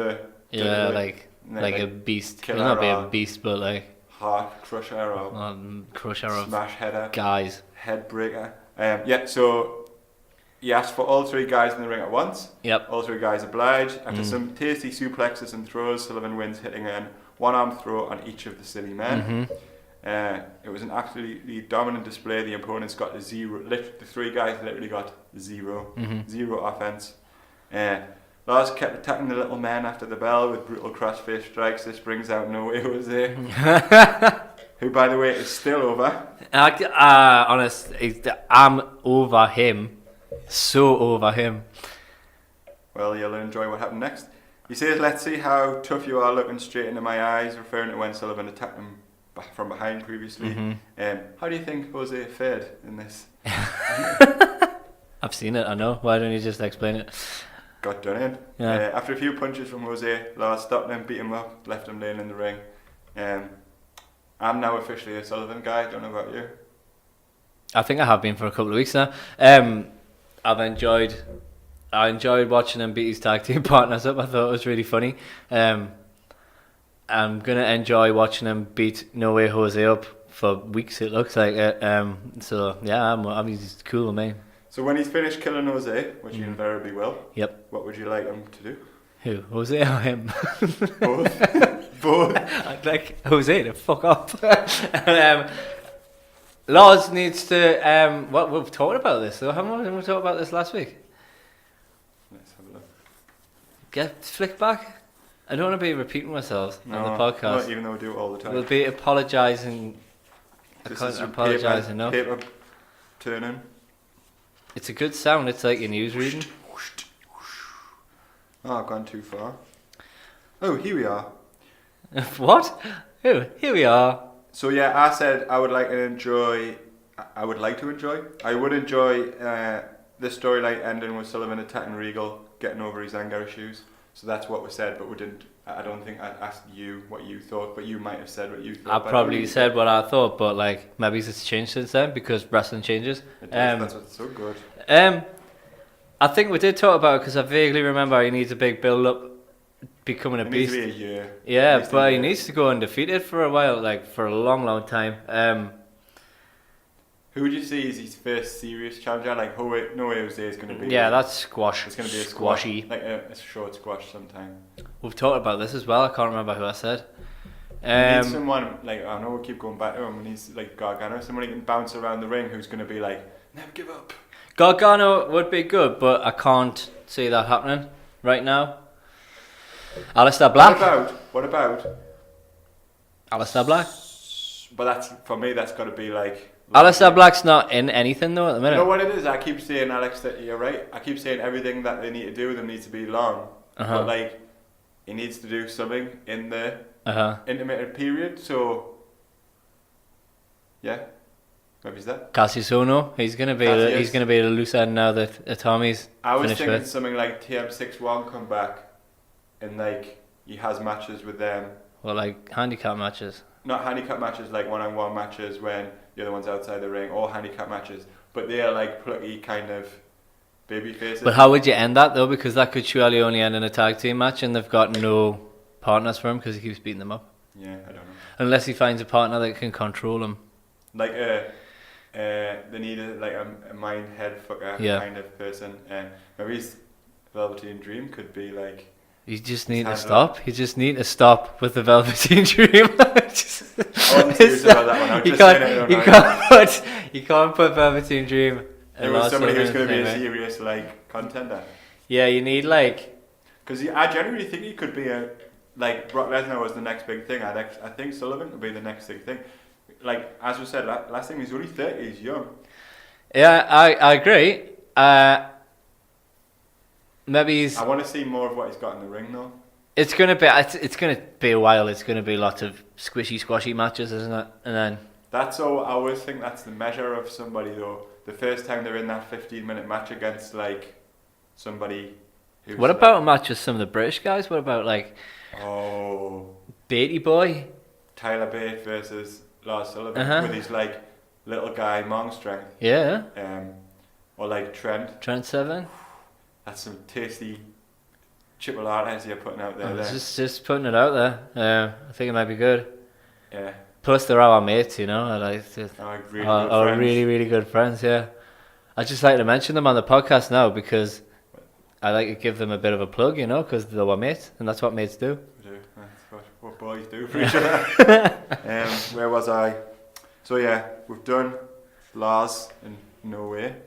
like a beast. Killer, not be a beast, but like heart crusher or crusher of smash header guys. Head breaker. So he asked for all three guys in the ring at once. Yep. All three guys obliged. After some tasty suplexes and throws, Sullivan wins, hitting an one-arm throw on each of the silly men. It was an absolutely dominant display. The opponents got zero. The three guys literally got zero offense. Lars kept attacking the little man after the bell with brutal crossface strikes. This brings out No Way Jose, who, by the way, is still over. I'm over him. So over him. Well, you'll enjoy what happened next. He says, "Let's see how tough you are looking straight into my eyes," referring to when Sullivan attacked him from behind previously. How do you think Jose fared in this? I've seen it, I know. Why don't you just explain it? Got done in. Yeah. After a few punches from Jose, Lars stopped him, beat him up, left him laying in the ring. I'm now officially a Sullivan guy. Don't know about you. I think I have been for a couple of weeks now. I enjoyed watching him beat his tag team partners up. I thought it was really funny. I'm gonna enjoy watching him beat No Way Jose up for weeks. It looks like it. So yeah, I mean, it's cool with me. So when he's finished killing Jose, which he invariably will, yep. What would you like him to do? Who? Jose or him? Both. I'd like Jose to fuck up. Lars needs to. We've talked about this though, haven't we? Didn't we talk about this last week? Let's get flicked back. I don't want to be repeating myself on the podcast. Not even though we do it all the time. We'll be apologising. I This can't is your apologise enough. Paper turning. It's a good sound. It's like a news reading. Oh, I've gone too far. Oh, here we are. What? Oh, here we are. So yeah, I said I would enjoy the storyline ending with Sullivan attacking Regal, getting over his anger issues. So that's what was said, but we didn't. I don't think I asked you what you thought, but you might have said what you thought. I probably said what I thought, but like maybe it's changed since then because wrestling changes. It does, that's what's so good. I think we did talk about it because I vaguely remember he needs a big build up, becoming a beast. It needs to be a year. Yeah, but he needs to go undefeated for a while, like for a long, long time. Who would you see as his first serious challenger? Like, no way Jose is going to be. Yeah, that's squash. It's going to be a squashy, like a short squash sometime. We've talked about this as well. I can't remember who I said. He needs someone, like, I know we keep going back to him, and he's like Gargano, someone who can bounce around the ring who's going to be like, never give up. Gargano would be good, but I can't see that happening right now. Aleister Black. What about? Aleister Black. But that's, for me, that's got to be like... Aleister Black's not in anything though at the minute. You know what it is? I keep saying, Alex, that you're right. I keep saying everything that they need to do with him needs to be long. But like, he needs to do something in the intermittent period. So, yeah, maybe it's that. Cassius Ohno, he's gonna be the loose end now that Tommy's I was finished thinking with. something like TM61 come back, and like he has matches with them. Well, like handicap matches. Not handicap matches, like one-on-one matches when the other one's outside the ring, or handicap matches. But they are like plucky kind of baby faces. But how would you end that though? Because that could surely only end in a tag team match, and they've got no partners for him because he keeps beating them up. Yeah, I don't know. Unless he finds a partner that can control him. Like they need a mind head fucker kind of person. Maybe his Velveteen Dream could be like. You just need to stop. You just need to stop with the Velveteen Dream. I wasn't serious about that one. I was just saying it. You can't put Velveteen Dream. There was somebody who's going to be a serious like contender. Yeah, you need like. Because I genuinely think he could be like Brock Lesnar was the next big thing. I think Sullivan could be the next big thing. Like as we said last time, he's only 30. He's young. Yeah, I agree. Maybe I want to see more of what he's got in the ring though. It's gonna be a while. It's gonna be lots of squashy matches, isn't it? And then that's all. I always think that's the measure of somebody though. The first time they're in that 15-minute match against like somebody. Who's what about a match with some of the British guys? What about like Beatty Boy, Tyler Bate versus Lars Sullivan with his like little guy Mong strength? Yeah. Or like Trent Seven. That's some tasty chipolatas you're putting out there. Just putting it out there. I think it might be good. Yeah. Plus, they're our mates, you know. Really, really good friends. Yeah. I just like to mention them on the podcast now because I like to give them a bit of a plug, you know, because they're our mates, and that's what mates do. That's what boys do for each other. Where was I? So yeah, we've done Lars in Norway.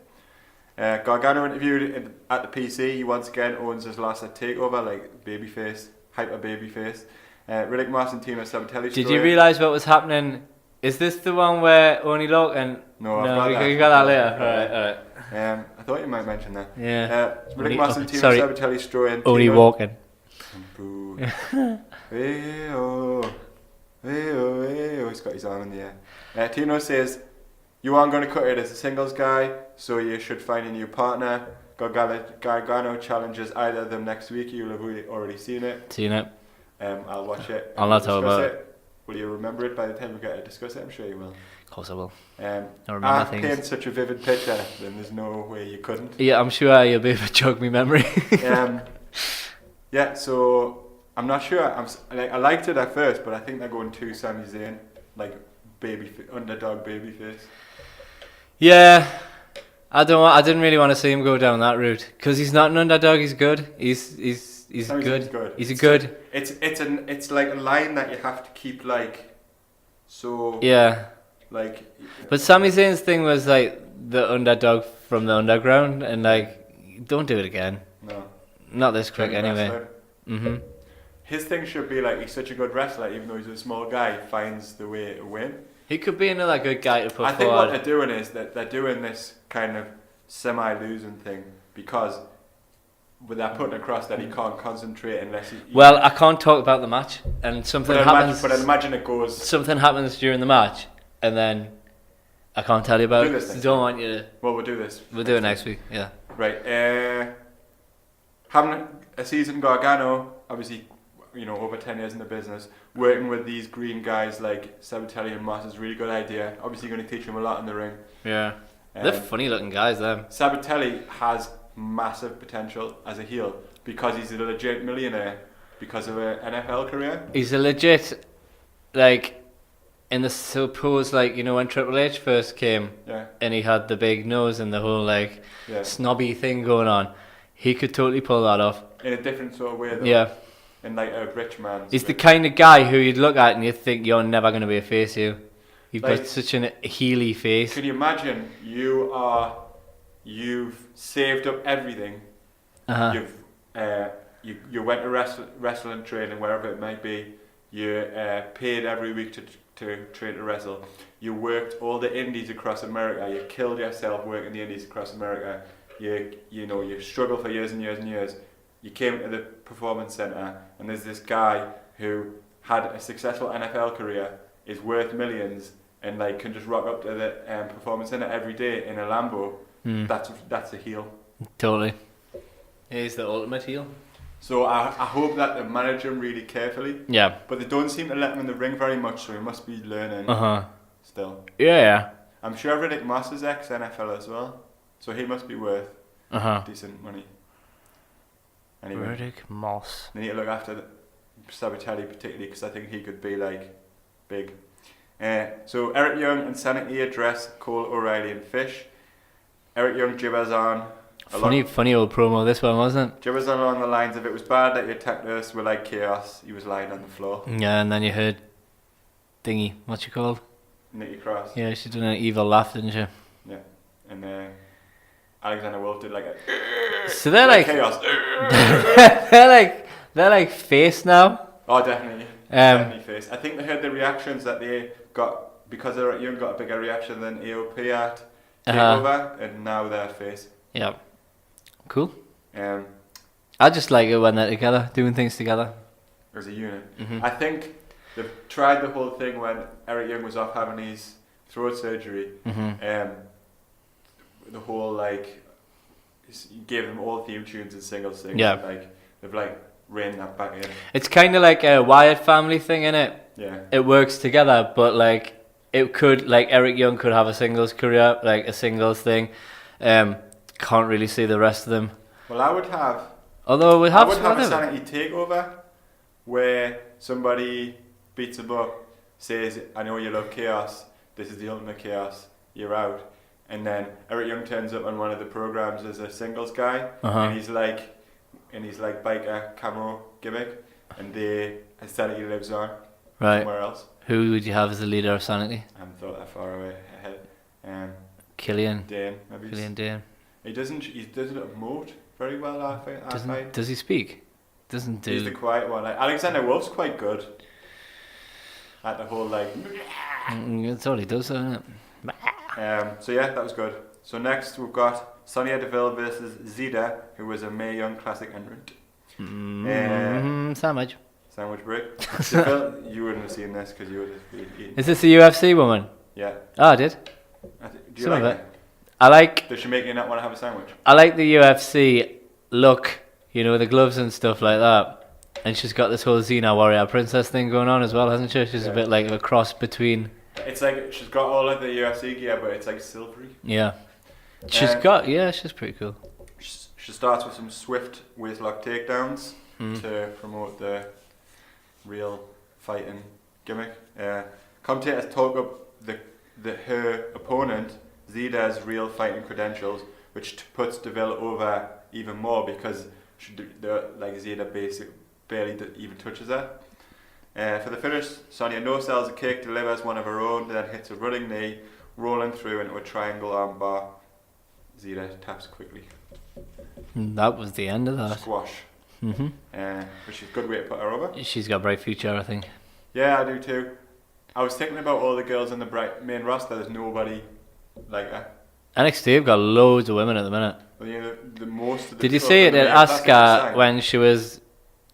Gargano interviewed at the PC. He once again owns his last takeover, like babyface, hyper babyface. Riddick Moss and Tina Sabatelli. Did you realise what was happening? Is this the one where Oni Logan? No, you got that later. Alright. I thought you might mention that. Yeah. Riddick Moss and Tina Sabatelli throw in. Oni walking. Boo. Hey-oh. Hey-oh. He's got his arm in the air. Tino says, you aren't going to cut it as a singles guy, so you should find a new partner. Gargano challenges either of them next week. You'll have already seen it. I'll watch it. I'll not talk about it. Will you remember it by the time we get to discuss it? I'm sure you will. Of course I will. I paint such a vivid picture, then there's no way you couldn't. Yeah, I'm sure you'll be able to jog me memory. Yeah, so I'm not sure. I liked it at first, but I think they're going too Sami Zayn, like underdog babyface. Yeah, I didn't really want to see him go down that route because he's not an underdog. He's good. He's good. He's a good. It's like a line that you have to keep like. So yeah. Like. But Sami Zayn's thing was like the underdog from the underground, and like, don't do it again. No. Not this quick anyway. Mm-hmm. His thing should be like, he's such a good wrestler, even though he's a small guy, he finds the way to win. He could be another good guy to put I think forward. what they're doing is that they're doing this kind of semi-losing thing because they're putting across that he can't concentrate unless he... Well, I can't talk about the match, and something happens. But imagine it goes... Something happens during the match, and then I can't tell you about We'll do it. this Don't want you to... Well, we'll do this. We'll do it next week, yeah. Right. Having a seasoned Gargano, obviously, you know, over 10 years in the business, working with these green guys like Sabatelli and Moss is a really good idea. Obviously, you're going to teach them a lot in the ring. Yeah. They're funny looking guys, them. Sabatelli has massive potential as a heel because he's a legit millionaire because of an NFL career. He's a legit, like, in the suppose, like, you know, when Triple H first came, Yeah. and he had the big nose and the whole, like, Yeah. snobby thing going on, he could totally pull that off. In a different sort of way, though. Yeah. In like a rich man's He's way. the kind of guy who you'd look at and you'd think you're never going to be a face, you. You've Like, got such a heely face. Can you imagine you've saved up everything. Uh-huh. You went to wrestling training, wherever it might be. You paid every week to train to wrestle. You worked all the indies across America. You killed yourself working the indies across America. You struggled for years and years and years. You came to the performance center, and there's this guy who had a successful NFL career, is worth millions, and like can just rock up to the performance center every day in a Lambo. That's a heel. Totally. He's the ultimate heel. So I hope that they manage him really carefully. Yeah. But they don't seem to let him in the ring very much, so he must be learning still. Yeah. I'm sure Riddick Moss is ex-NFL as well, so he must be worth decent money. Anyway, Riddick Moss. they need to look after Sabatelli particularly because I think he could be like big. So Eric Young and Sanity address Cole O'Reilly and Fish. Eric Young gibbers on. Funny old promo this one, wasn't it? Gibbers on along the lines of, it was bad that you attacked us, we're like chaos. He was lying on the floor. Yeah, and then you heard Thingy, what's she called? Nikki Cross. Yeah, she's doing an evil laugh, didn't she? Yeah. And Alexander Wolf did like a... So they're like chaos. they're like face now. Oh, definitely. Definitely face. I think they heard the reactions that they got, because Eric Young got a bigger reaction than AOP at TakeOver, and now they're face. Yeah. Cool. Um, I just like it when they're together, doing things together. as a unit. Mm-hmm. I think they've tried the whole thing when Eric Young was off having his throat surgery. Mm-hmm. The whole like gave them all theme tunes and singles things. Yeah. Like they've like reined that back in. It's kind of like a Wyatt family thing, innit? Yeah. It works together, but like it could, like Eric Young could have a singles career, like a singles thing. Can't really see the rest of them. Well, I would have. Although we have I would have a whatever. sanity takeover where somebody beats him up, says, "I know you love chaos. This is the ultimate chaos. You're out." And then Eric Young turns up on one of the programs as a singles guy, and he's like biker camo gimmick, and the sanity lives on somewhere else. Who would you have as the leader of Sanity? I haven't thought that far away ahead. Killian. Dane, maybe. Killian Dane. He doesn't emote very well. I find. Does he speak? Doesn't do. He's the quiet one. Like, Alexander Wolf's quite good at the whole like. That's all he does, isn't it? So yeah, that was good. So next we've got Sonya Deville versus Zeta, who was a Mae Young Classic entrant. Sandwich. Sandwich break. Deville, you wouldn't have seen this because you would have eaten. Is this a UFC woman? Yeah. Oh, I did. Do you Some like of it? it. I like. Does she make you not want to have a sandwich? I like the UFC look. You know, the gloves and stuff like that. And she's got this whole Xena Warrior Princess thing going on as well, hasn't she? She's a bit like a cross between. It's like she's got all of the UFC gear, but it's like silvery. Yeah. She's pretty cool. She starts with some swift waistlock takedowns to promote the real fighting gimmick. Commentators talk up her opponent Zeta's real fighting credentials, which puts Deville over even more because Zeta barely even touches her. For the finish, Sonya no-sells a kick, delivers one of her own, then hits a running knee, rolling through into a triangle armbar. Zeta taps quickly. That was the end of that. Squash. Mm-hmm. Which is a good way to put her over. She's got a bright future, I think. Yeah, I do too. I was thinking about all the girls in the main roster. There's nobody like her. NXT have got loads of women at the minute. Well, yeah, the most of the Did you stuff see in it the at main roster Asuka is when she was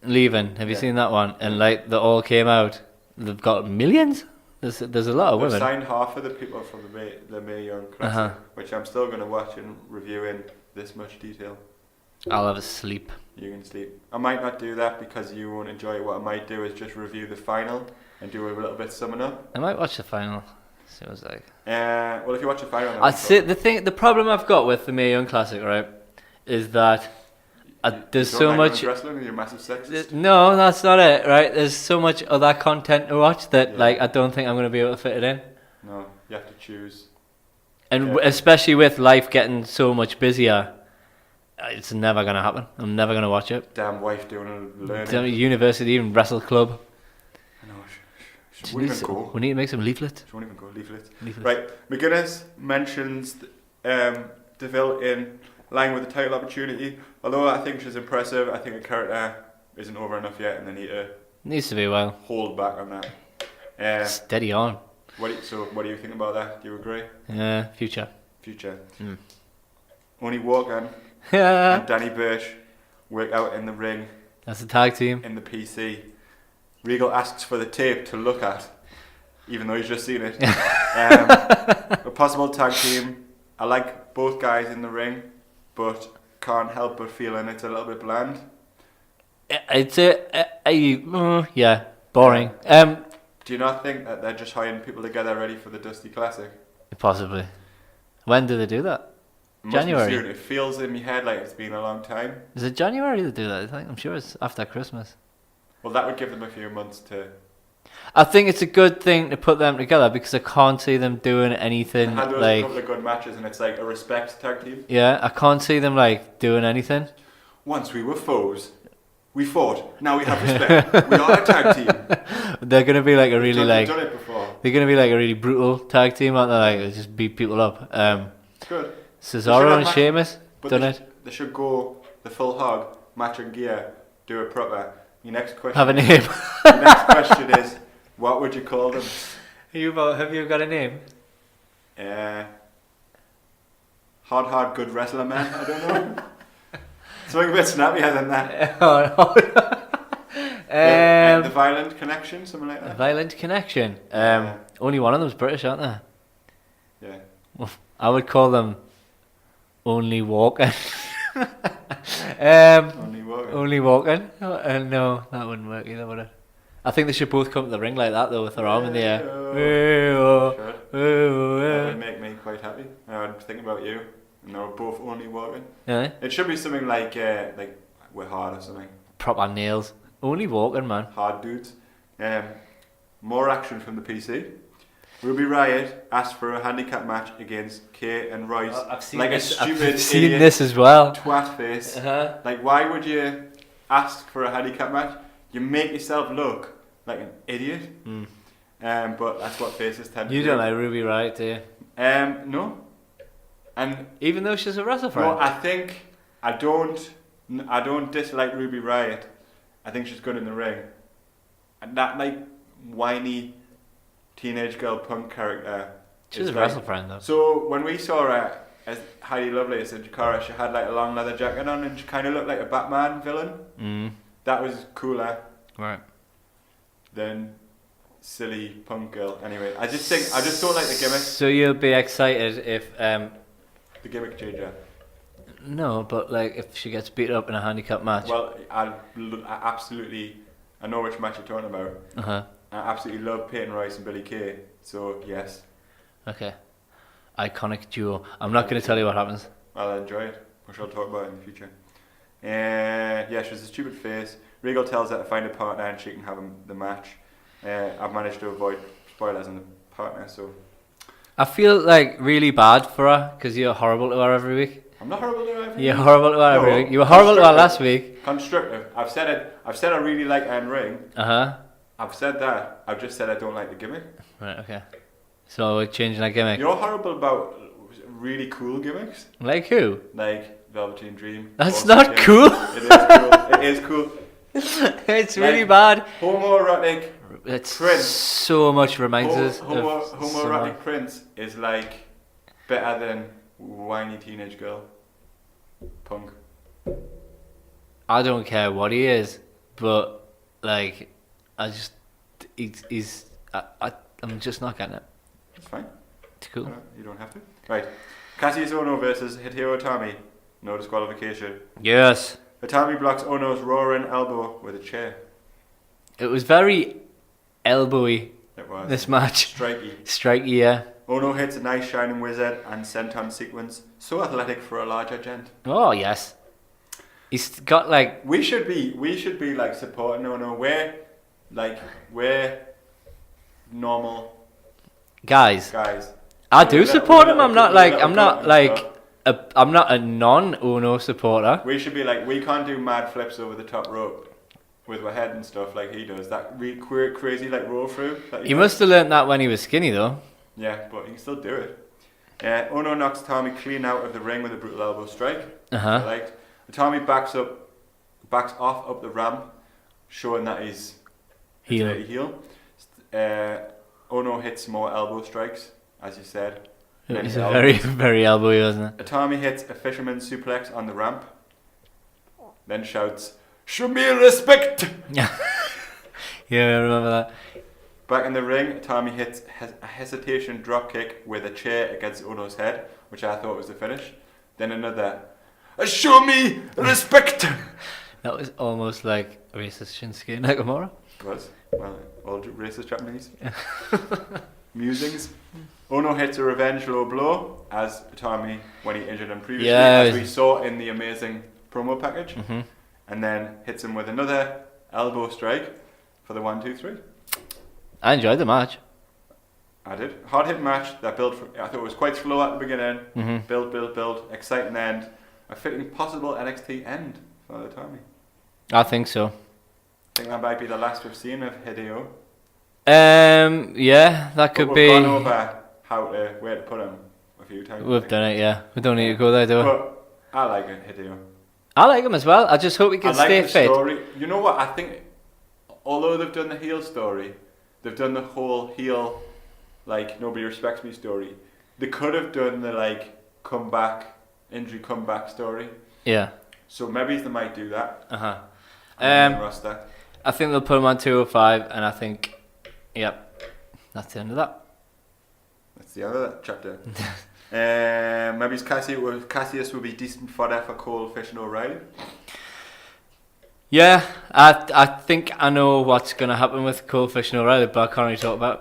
leaving? Have you Yeah. seen that one? And like they all came out. They've got millions. There's a lot of They've women. signed half of the people from the Mae Young Classic, Uh-huh. which I'm still going to watch and review in this much detail. I'll have a sleep. You can sleep. I might not do that because you won't enjoy it. What I might do is just review the final and do a little bit summing up. I might watch the final. See what it's like. Well, if you watch the final, then I see the problem I've got with the Mae Young Classic, right, is that there's you so don't like much. women's wrestling and you're a massive sexist. No, that's not it. Right? There's so much other content to watch that Yeah. like I don't think I'm gonna be able to fit it in. No, you have to choose. And Yeah. especially with life getting so much busier, it's never gonna happen. I'm never gonna watch it. Damn wife doing a learning. Damn university and wrestle club. I know. She won't even go. We need to make some leaflet. She won't even go. Leaflet. Leaflet. Right. McGuinness mentions DeVille in line with the title opportunity. Although I think she's impressive, I think her character isn't over enough yet, and they need to Needs to be a while. hold back on that. Steady on. What do you think about that? Do you agree? Future. Future. Mm. Only Wogan and Danny Burch work out in the ring That's a tag team. in the PC. Regal asks for the tape to look at, even though he's just seen it. A possible tag team. I like both guys in the ring, but can't help but feeling it's a little bit bland. It's yeah, boring. Do you not think that they're just hiring people together ready for the Dusty Classic? Possibly. When do they do that? It must be January. soon. It feels in my head like it's been a long time. Is it January they do that? I think I'm sure it's after Christmas. Well, that would give them a few months to. I think it's a good thing to put them together because I can't see them doing anything And there was a like. couple of good matches, and it's like a respect tag team. Yeah, I can't see them like doing anything. Once we were foes, we fought. Now we have respect. We are a tag team. They're gonna be like a really We've like. done it before. They're gonna be like a really brutal tag team, aren't they? Like they just beat people up. Good. Cesaro and have Sheamus But done they, it. They should go the full hog, match and gear, do it proper. Your next question. Have a name. The next question is, what would you call them? Have you got a name? Hard, good wrestler man. I don't know. Something a bit snappier than that. The Violent Connection, something like that. Violent Connection. Yeah. Only one of them's British, aren't they? Yeah. I would call them Only Walking. Only Wogan. Only Walking. No, that wouldn't work either, would it? I think they should both come to the ring like that though, with their arm in the air. Should. That Yeah. would make me quite happy. I would think about you, and they were both only Wogan. Yeah. It should be something like we're hard or something. Proper nails. Only Walking, man. Hard dudes. More action from the PC. Ruby Riott asked for a handicap match against Kay and Royce. I've seen like this. a stupid I've seen idiot this as well. twat face. Uh-huh. Like, why would you ask for a handicap match? You make yourself look like an idiot. Mm. But that's what faces tend to You do. don't like Ruby Riott, do you? No. And Even though she's a wrestler no, friend. I think I don't dislike Ruby Riott. I think she's good in the ring. And that like whiny teenage girl punk character. She's is a like- wrestler friend though. So when we saw her as Heidi Lovelace in Jakara, she had like a long leather jacket on and she kind of looked like a Batman villain. Mm. That was cooler Right. than silly punk girl. Anyway, I just don't like the gimmick. So you'll be excited if The gimmick changer. no, but like if she gets beat up in a handicap match. Well, I absolutely, I know which match you're talking about. Uh-huh. I absolutely love Peyton Royce and Billy Kay. So yes, Okay. Iconic duo. I'm not going to tell you what happens. I'll enjoy it, which I'll talk about in the future. Yeah, she was a stupid face. Regal tells her to find a partner and she can have the match. I've managed to avoid spoilers on the partner, so I feel like really bad for her because you're horrible to her every week. I'm not horrible to her. every You're week. horrible to her every No, week. You were horrible to her last constructive. week. Constructive. I've said it. I've said I really like Anne Ring. Uh-huh. I've said that. I've just said I don't like the gimmick. Right, okay. So we're changing that gimmick. You're horrible about really cool gimmicks. Like who? Like Velveteen Dream. That's Also, not yeah, cool. It is cool. It's really bad. Homoerotic It's Prince. so much reminds us of Homoerotic someone. Prince is like better than whiny teenage girl. Punk. I don't care what he is, but like, I'm just not getting it. It's fine. It's cool. You don't have to. Right. Cassius Ono versus Hideo Itami. No disqualification. Yes. Itami blocks Ono's roaring elbow with a chair. It was very elbowy, It was. this match. Strikey. Yeah. Ono hits a nice shining wizard and senton sequence. So athletic for a larger gent. Oh, yes. He's got like... We should be like supporting Ono. We're normal Guys, guys. I do support him. I'm not like I'm not a non-Ono supporter. We should be like, we can't do mad flips over the top rope with our head and stuff like he does. That crazy like roll through. He must have learnt that when he was skinny though. Yeah, but he can still do it. Ono knocks Itami clean out of the ring with a brutal elbow strike. Uh-huh. I liked. Itami backs off up the ramp, showing that he's heel. Ono hits more elbow strikes, as you said. It's a very, very elbowy, wasn't it? Itami hits a fisherman suplex on the ramp, then shouts, "Show me respect!" Yeah, I remember that. Back in the ring, Itami hits a hesitation dropkick with a chair against Ono's head, which I thought was the finish. Then another, "Show me respect!" That was almost like racist Shinsuke Nakamura. Was, well, all racist Japanese. Musings. Ono hits a revenge low blow as Itami when he injured him previously, as we saw in the amazing promo package, and then hits him with another elbow strike for the 1, 2, 3. I enjoyed the match. I did. Hard hit match that built. I thought it was quite slow at the beginning. Build. Exciting end. A fitting possible NXT end for Itami. I think so. I think that might be the last we've seen of Hideo. Yeah, that could be. We've gone over where to put him a few times. We've done it, yeah. We don't need to go there, do we? But I like it, Hideo. I like him as well. I just hope he can stay fit. Story. You know what? I think, although they've done the heel story, they've done the whole heel, like, nobody respects me story. They could have done the, like, injury comeback story. Yeah. So maybe they might do that. Roster. I think they'll put him on 205, and I think, yep, that's the end of that. That's the end of that chapter. Maybe Cassius will be decent fodder for Cole, Fish and O'Reilly. Yeah, I think I know what's going to happen with Cole, Fish and O'Reilly, but I can't really talk about it.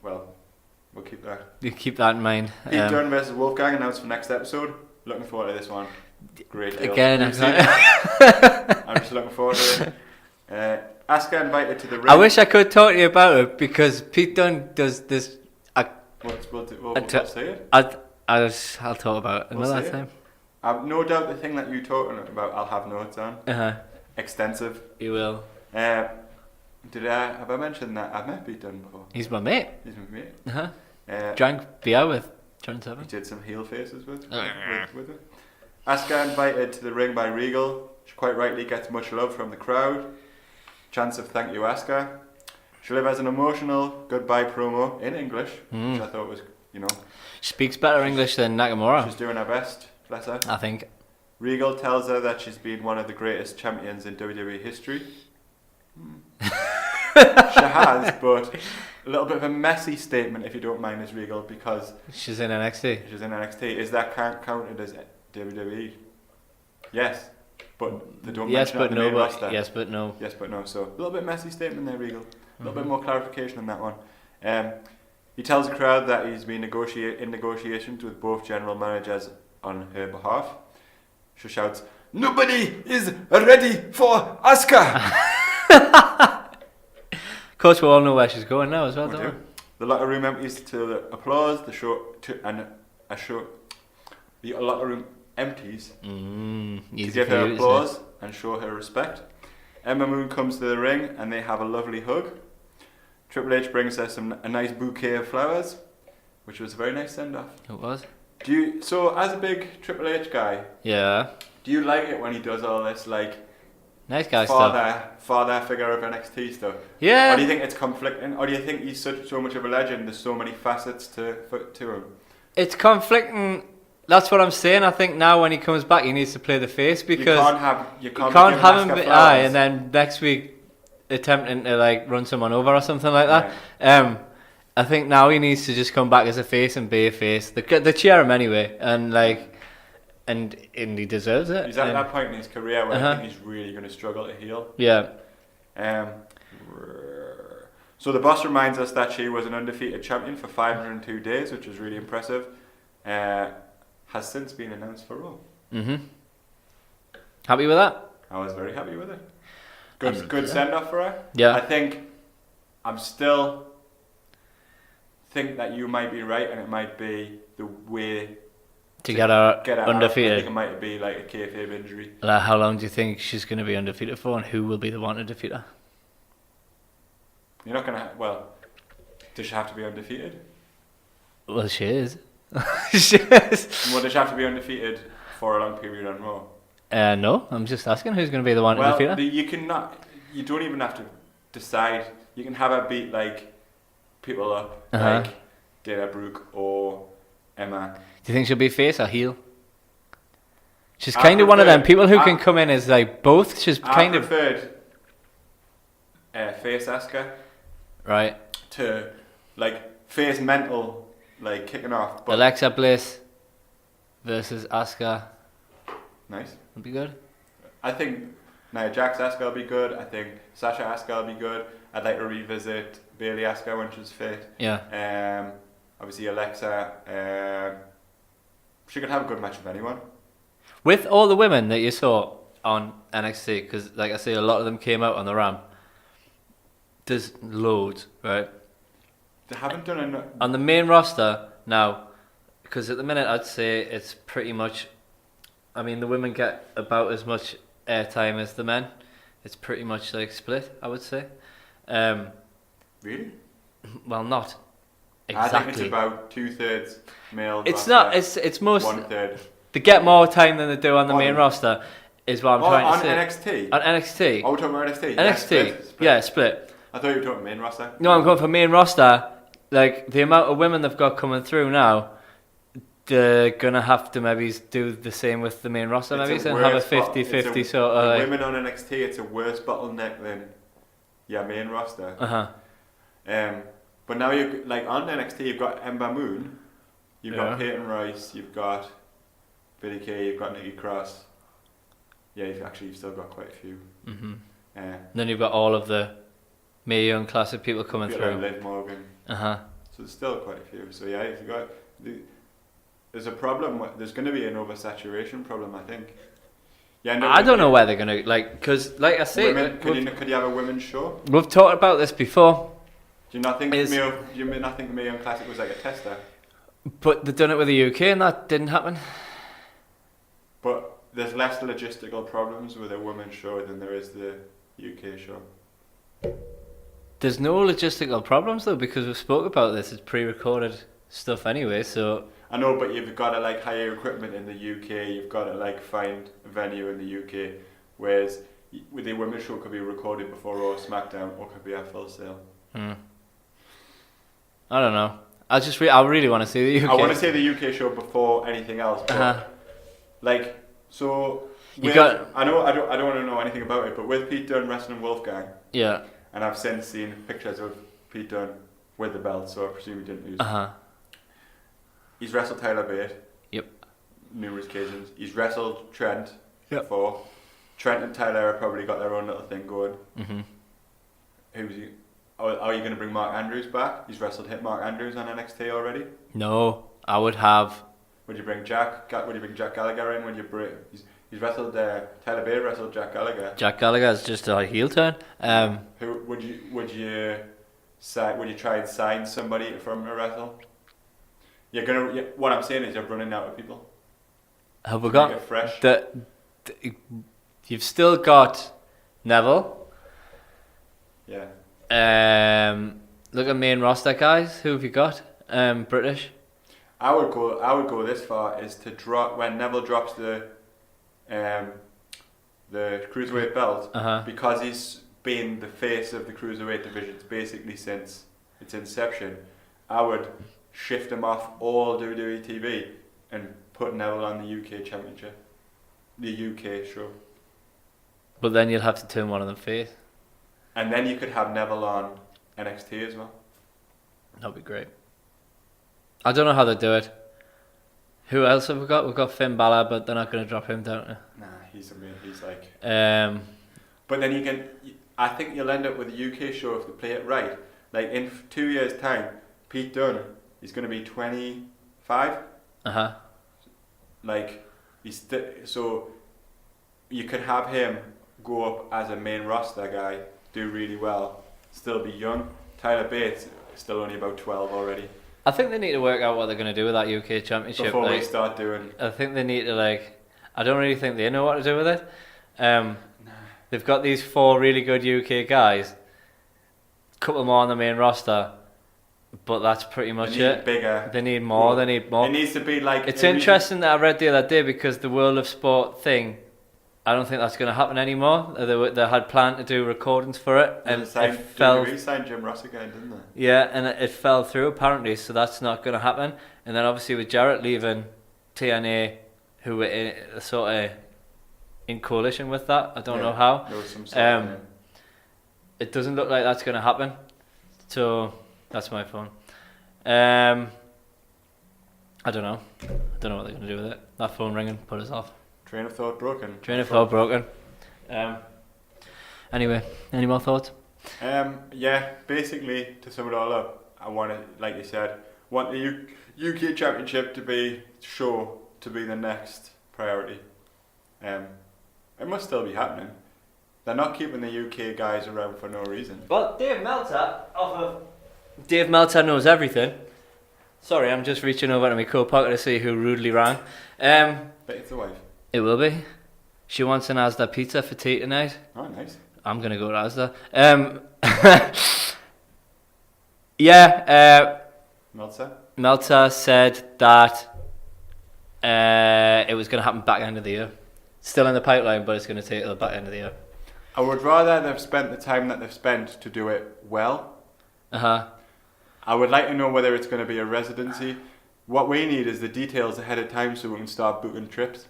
Well, we'll keep that. You keep that in mind. Pete Dunne versus Wolfgang announced for next episode. Looking forward to this one. Great deal. Again, I'm just looking forward to it. Asuka invited to the ring. I wish I could talk to you about it because Pete Dunne does this. We'll say it. I'll talk about it another time. I've no doubt the thing that you're talking about, I'll have notes on. Extensive. You will. Have I mentioned that I've met Pete Dunne before? He's my mate. He's my mate. Drank beer with John Seven. He did some heel faces with it. Asuka invited to the ring by Regal. She quite rightly gets much love from the crowd. Chance of thank you, Asuka. She has an emotional goodbye promo in English, which I thought was, She speaks better English than Nakamura. She's doing her best, bless her. I think. Regal tells her that she's been one of the greatest champions in WWE history. She has, but a little bit of a messy statement, if you don't mind, as Regal, because she's in NXT. Is that counted as WWE? Yes, but they don't mention it on the main roster. Yes, but no. Yes, but no. So a little bit messy statement there, Regal. A little bit more clarification on that one. He tells the crowd that he's been in negotiations with both general managers on her behalf. She shouts, "Nobody is ready for Asuka!" Of course, we all know where she's going now as well, don't we? The locker room empties to the applause. The locker room empties to give her applause and show her respect. Ember Moon comes to the ring and they have a lovely hug. Triple H brings her a nice bouquet of flowers, which was a very nice send-off. It was. So as a big Triple H guy, Yeah. do you like it when he does all this like Nice guy stuff. father figure of NXT stuff? Yeah. Or do you think it's conflicting? Or do you think he's so much of a legend? There's so many facets to him. It's conflicting. That's what I'm saying. I think now when he comes back, he needs to play the face because you can't can't have him. be And then next week attempting to like run someone over or something like that. Yeah. I think now he needs to just come back as a face and be a face. They cheer him anyway, and like, and he deserves it. He's at that point in his career where I think he's really going to struggle to heal. Yeah. So the boss reminds us that she was an undefeated champion for 502 days, which was really impressive. Has since been announced for Raw. Happy with that? I was very happy with it. Good send off for her. Yeah. I think I'm still think that you might be right, and it might be the way to get her out. undefeated. I think it might be like a kayfabe injury. Like, how long do you think she's going to be undefeated for, and who will be the one to defeat her? You're not gonna. Well, does she have to be undefeated? Well, she is. She is. Well, does she have to be undefeated for a long period on Raw? No, I'm just asking who's going to be the one to defeat her. You don't even have to decide. You can have her beat like people up, like Dana Brooke or Emma. Do you think she'll be face or heel? She's kind of one of them people who can come in as like both. She's kind of preferred face Asuka, right? To like face mental, like kicking off. But Alexa Bliss versus Asuka. Nice. Would be good. I think Nia Jax Asuka will be good. I think Sasha Asuka will be good. I'd like to revisit Bayley Asuka when she's fit. Yeah. Obviously Alexa. She could have a good match with anyone. With all the women that you saw on NXT, because like I say, a lot of them came out on the ramp. There's loads, right? They haven't done enough. On the main roster now, because at the minute I'd say it's pretty much. I mean, the women get about as much airtime as the men. It's pretty much like split, I would say. Really? Well, not exactly. I think it's about 2/3 male. It's roster, not. It's most. 1/3. They get more time than they do on the main roster, is what I'm trying to say. NXT? On NXT. Oh, we're talking about NXT? NXT. Yeah, split. I thought you were talking main roster. No, I'm going for main roster. Like, the amount of women they've got coming through now, they're going to have to maybe do the same with the main roster, maybe, and have a 50-50 sort of like... Women on NXT, it's a worse bottleneck than main roster. But now, like on NXT, you've got Ember Moon, you've got Peyton Royce, you've got Billie Kay, you've got Nikki Cross. Yeah, you've still got quite a few. Then you've got all of the Mae Young classic people coming through. Like Liv Morgan. So there's still quite a few. So yeah, if you got there's a problem. There's going to be an oversaturation problem, I think. Yeah, no, I don't know where they're going to because like I say, could you have a women's show? We've talked about this before. Do you not think the Mae Young Classic was like a tester? But they've done it with the UK and that didn't happen. But there's less logistical problems with a women's show than there is the UK show. There's no logistical problems though, because we've spoke about this. It's pre-recorded stuff anyway, so... I know, but you've got to like hire equipment in the UK, you've got to like find a venue in the UK, whereas with the women's show could be recorded before Raw or SmackDown, or could be at full sale. I don't know. I really want to see the UK. I want to see the UK show before anything else. But like, so I don't want to know anything about it, but with Pete Dunne wrestling Wolfgang. Yeah. And I've since seen pictures of Pete Dunne with the belt, so I presume he didn't use it. He's wrestled Tyler Bate. Yep. Numerous occasions. He's wrestled Trent before. Trent and Tyler have probably got their own little thing going. Who's he? Are you going to bring Mark Andrews back? He's wrestled Mark Andrews on NXT already. No, I would have. Would you bring Jack? Would you bring Jack Gallagher in? He's wrestled Tyler Bate wrestled Jack Gallagher. Jack Gallagher is just a heel turn. Who would you try and sign somebody from a wrestle? What I'm saying is you're running out of people. Have we got fresh? You've still got Neville. Yeah. Look at main roster guys. Who have you got? British. I would go this far as to drop when Neville drops the cruiserweight belt, because he's been the face of the cruiserweight division basically since its inception. I would shift him off all WWE TV and put Neville on the UK Championship, the UK show. But then you'd have to turn one of them face. And then you could have Neville on NXT as well. That'd be great. I don't know how they do it. Who else have we got? We've got Finn Balor, but they're not going to drop him, don't they? Nah, he's like. But then I think you'll end up with a UK show if they play it right. Like in 2 years' time, Pete Dunne is going to be 25. Like so you could have him go up as a main roster guy, do really well, still be young. Tyler Bates still only about 12 already. I think they need to work out what they're going to do with that UK Championship before we start doing. I think they need to I don't really think they know what to do with it. They've got these 4 really good UK guys, a couple more on the main roster, but that's pretty much it. They need more. They need more. It needs to be like. It's interesting that I read the other day, because the World of Sport thing, I don't think that's going to happen anymore. They had planned to do recordings for it, and it fell. They signed Jim Ross again, didn't they? Yeah, and it fell through apparently, so that's not going to happen. And then obviously with Jarrett leaving TNA, who were sort of in coalition with that, I don't know how. There was some sort it doesn't look like that's going to happen. So that's my phone. I don't know. I don't know what they're going to do with it. That phone ringing put us off. Train of thought broken. Anyway, any more thoughts? Yeah, basically to sum it all up, I want to, like you said, want the UK Championship to be the next priority. It must still be happening. They're not keeping the UK guys around for no reason. Well, Dave Meltzer knows everything. Sorry, I'm just reaching over to my co-pocket to see who rudely rang. But it's the wife. It will be. She wants an Asda pizza for tea tonight. Oh, nice. I'm going to go to Asda. Yeah. Meltzer said that it was going to happen back end of the year. Still in the pipeline, but it's going to take till the back end of the year. I would rather they've spent the time that they've spent to do it well. I would like to know whether it's going to be a residency. What we need is the details ahead of time so we can start booking trips.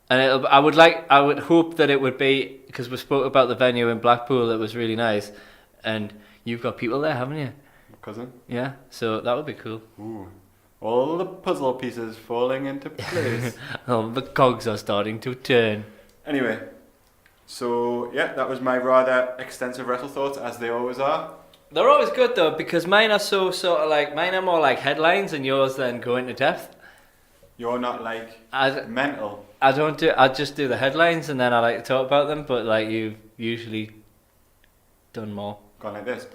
And I would hope that it would be, because we spoke about the venue in Blackpool that was really nice, and you've got people there, haven't you? Cousin? Yeah, so that would be cool. Ooh. All the puzzle pieces falling into place. All the cogs are starting to turn. Anyway, so yeah, that was my rather extensive wrestle thoughts, as they always are. They're always good though, because mine are mine are more like headlines, and yours then go into depth. You're not mental. I just do the headlines, and then I like to talk about them, but like you've usually done more. Gone like this.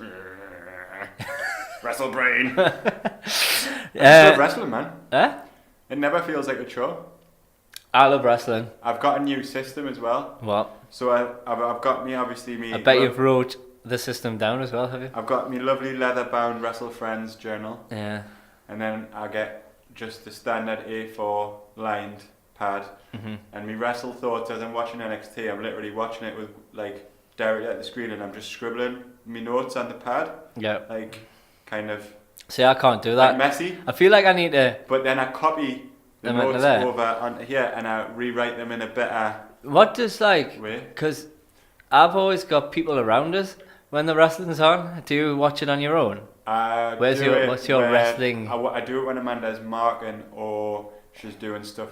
Wrestle brain. I love wrestling, man. It never feels like a chore. I love wrestling. I've got a new system as well. What? So I've got me. I bet you've wrote the system down as well, have you? I've got me lovely leather-bound WrestleFriends journal. Yeah. And then I get just the standard A4 lined pad. Mm-hmm. And me wrestle thoughts as I'm watching NXT. I'm literally watching it with directly at the screen, and I'm just scribbling me notes on the pad. Yeah. Kind of. See, I can't do that. Messy. I feel like I need to. But then I copy the notes over onto here, and I rewrite them in a better. What does way? Because I've always got people around us when the wrestling's on. Do you watch it on your own? What's your wrestling? I do it when Amanda's marking or she's doing stuff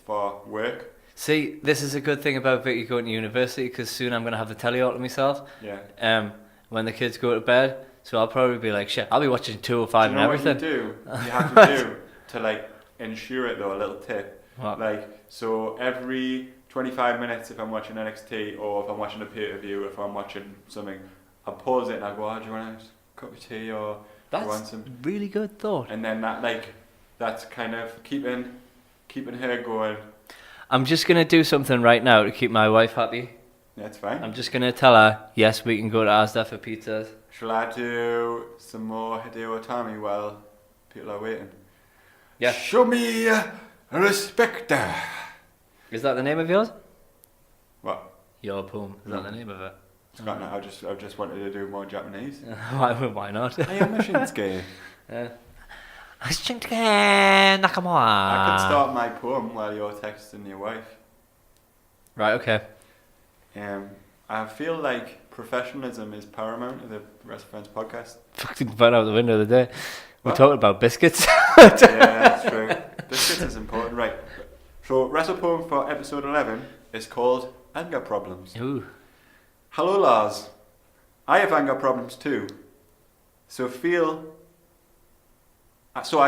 for work. See, this is a good thing about Vicky going to university, because soon I'm going to have the telly all to myself. Yeah. When the kids go to bed, so I'll probably be like, shit, I'll be watching 205 and everything. What you have to do to ensure it though, a little tip. What? So every 25 minutes, if I'm watching NXT or if I'm watching a pay-per-view, if I'm watching something, I pause it and I go, do you want a cup of tea or do you want some? That's really good thought. And then that's kind of keeping her going. I'm just going to do something right now to keep my wife happy. That's fine. I'm just going to tell her, yes, we can go to Asda for pizzas. Shall I do some more Hideo Itami while people are waiting? Yeah. Show me respect. Is that the name of yours? What? Your poem. Is that the name of it? No, I just wanted to do more Japanese. Why not? I am a Shinsuke. Shinsuke Nakamura. I can start my poem while you're texting your wife. Right, okay. I feel like professionalism is paramount to the WrestleFriends podcast. Fucking fun out the window the other day. We're What? talking about biscuits. Yeah, that's true. Biscuits is important, right? So, Wrestle Poem for episode 11 is called Anger Problems. Ooh. Hello, Lars. I have anger problems too. So I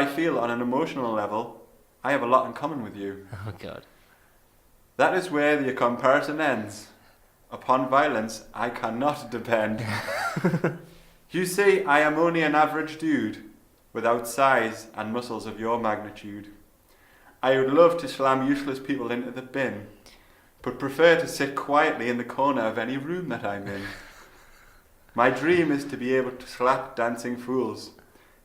feel on an emotional level, I have a lot in common with you. Oh, God. That is where the comparison ends. Upon violence, I cannot depend. You say I am only an average dude, without size and muscles of your magnitude. I would love to slam useless people into the bin, but prefer to sit quietly in the corner of any room that I'm in. My dream is to be able to slap dancing fools.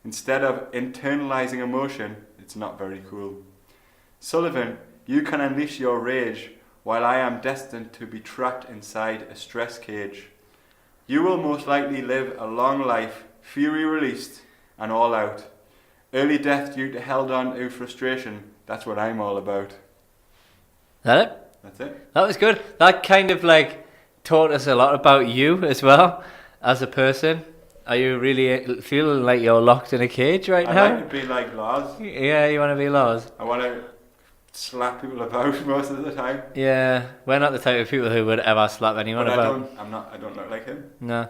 Instead of internalizing emotion, it's not very cool. Sullivan, you can unleash your rage, while I am destined to be trapped inside a stress cage. You will most likely live a long life, fury released and all out. Early death due to held on to frustration, that's what I'm all about. Is that it? That's it. That was good. That kind of like taught us a lot about you as well as a person. Are you really feeling like you're locked in a cage right now? I like to be like Lars. Yeah, you want to be Lars. I want to slap people about most of the time. Yeah, we're not the type of people who would ever slap anyone But about. I don't look like him. No.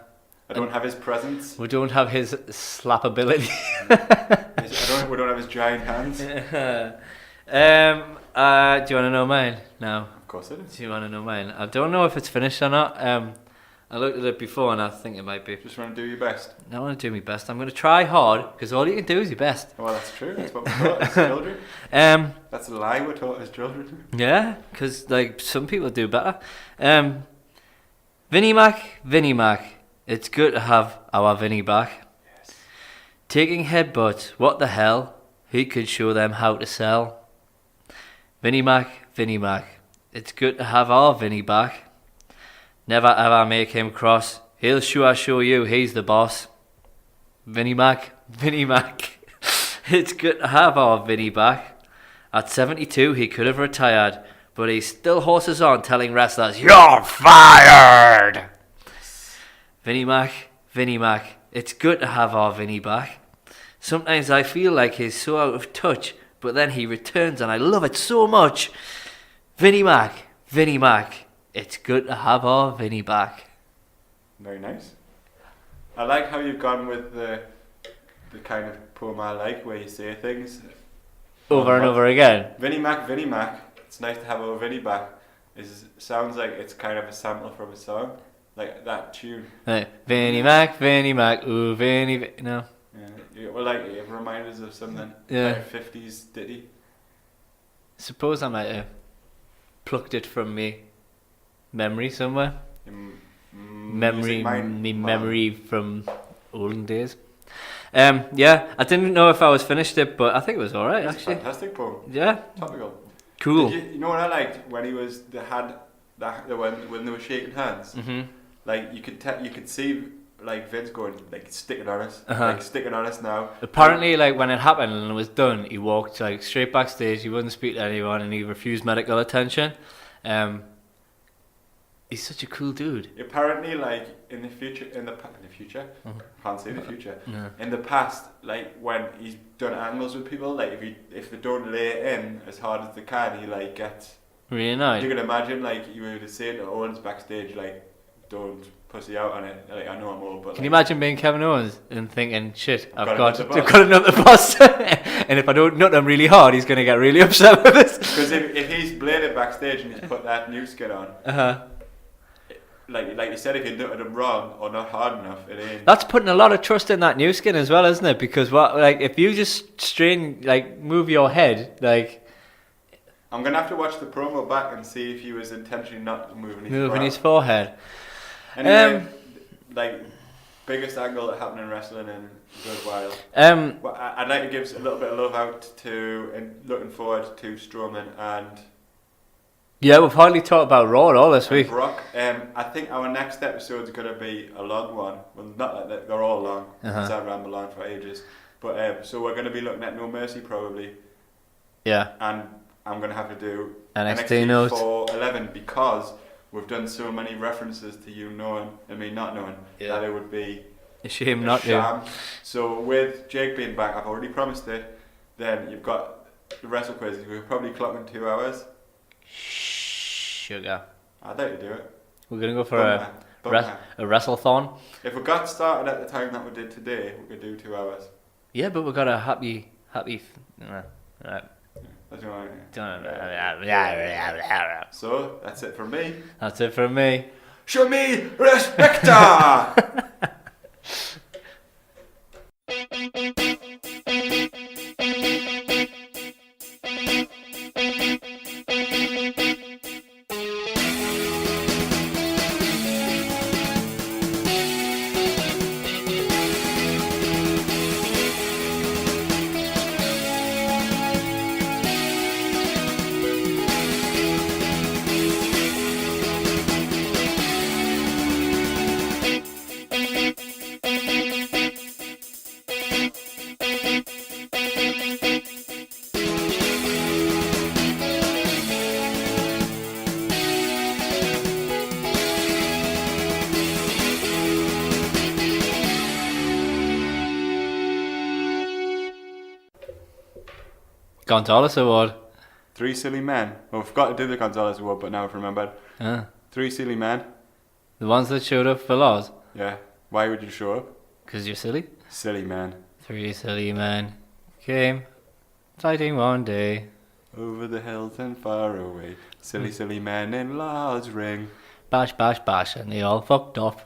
I don't have his presence. We don't have his slap ability. We don't have his giant hands. Do you want to know mine now? Of course it is. Do you want to know mine? I don't know if it's finished or not. I looked at it before and I think it might be. Just want to do your best. I want to do my best. I'm going to try hard because all you can do is your best. Well, that's true. That's what we're taught as children. That's a lie we're taught as children. Yeah, because like some people do better. Vinnie Mac, it's good to have our Vinnie back. Yes. Taking headbutts, what the hell? He could show them how to sell. Vinnie Mac, it's good to have our Vinnie back. Never ever make him cross. He'll sure show you he's the boss. Vinnie Mac, it's good to have our Vinnie back. At 72 he could have retired, but he still horses on telling wrestlers, "You're fired!" Vinnie Mac, it's good to have our Vinnie back. Sometimes I feel like he's so out of touch, but then he returns and I love it so much. Vinnie Mac, it's good to have our Vinnie back. Very nice. I like how you've gone with the kind of poem I like, where you say things Over and over again. Vinnie Mac, it's nice to have our Vinnie back. Sounds like it's kind of a sample from a song, like that tune. Like, Vinnie Mac, ooh, Vinnie, no. Yeah, well, like it reminds us of something. Yeah. Like 50s ditty. Suppose I might have plucked it from me memory somewhere. Memory from olden days. Yeah, I didn't know if I was finished it, but I think it was alright actually. A fantastic poem. Yeah. Topical. Cool. You know what I liked when he was when they were shaking hands. Mhm. Like you could see like Vince going like sticking on us, now. Apparently, like when it happened and it was done, he walked like straight backstage. He wouldn't speak to anyone, and he refused medical attention. He's such a cool dude. Apparently, like in the future, can't say the future. No. In the past, like when he's done angles with people, like if they don't lay it in as hard as they can, he like gets Really nice. You can imagine like you would say to Owens backstage, like, don't pussy out on it. Like I know I'm old, but Can you imagine being Kevin Owens and thinking, shit, I've got another boss, and if I don't nut him really hard, he's going to get really upset with this. Because if he's bladed backstage and he's put that new skin on, like you said, if you nutted him wrong or not hard enough, it ain't. That's putting a lot of trust in that new skin as well, isn't it? Because if you just move your head, like. I'm gonna have to watch the promo back and see if he was intentionally not moving his forehead. Anyway, like biggest angle that happened in wrestling in a good while. Well, I'd like to give a little bit of love out to, and looking forward to Strowman and Yeah, we've hardly talked about Raw at all this week. Brock. I think our next episode is going to be a long one. Well, not like they're all long, because I ramble on for ages. But so we're going to be looking at No Mercy probably. Yeah. And I'm going to have to do NXT notes for 11 because we've done so many references to you knowing and me not knowing that it would be a shame not to. So with Jake being back, I've already promised it. Then you've got the WrestleQuiz. We're probably clocking 2 hours. Sugar. I'd like to do it. We're going to go for a WrestleThon. If we got started at the time that we did today, we could do 2 hours. Yeah, but we got a happy. Right. That's right. So that's it from me. That's it from me. Show me respecta. Gonzalez Award. 3 silly men. Well, we've got to do the Gonzalez Award, but now I've remembered. 3 silly men. The ones that showed up for laws. Yeah. Why would you show up? Because you're silly. Silly men. 3 silly men came fighting one day. Over the hills and far away. Silly, silly men in law's ring. Bash, bash, bash, and they all fucked off.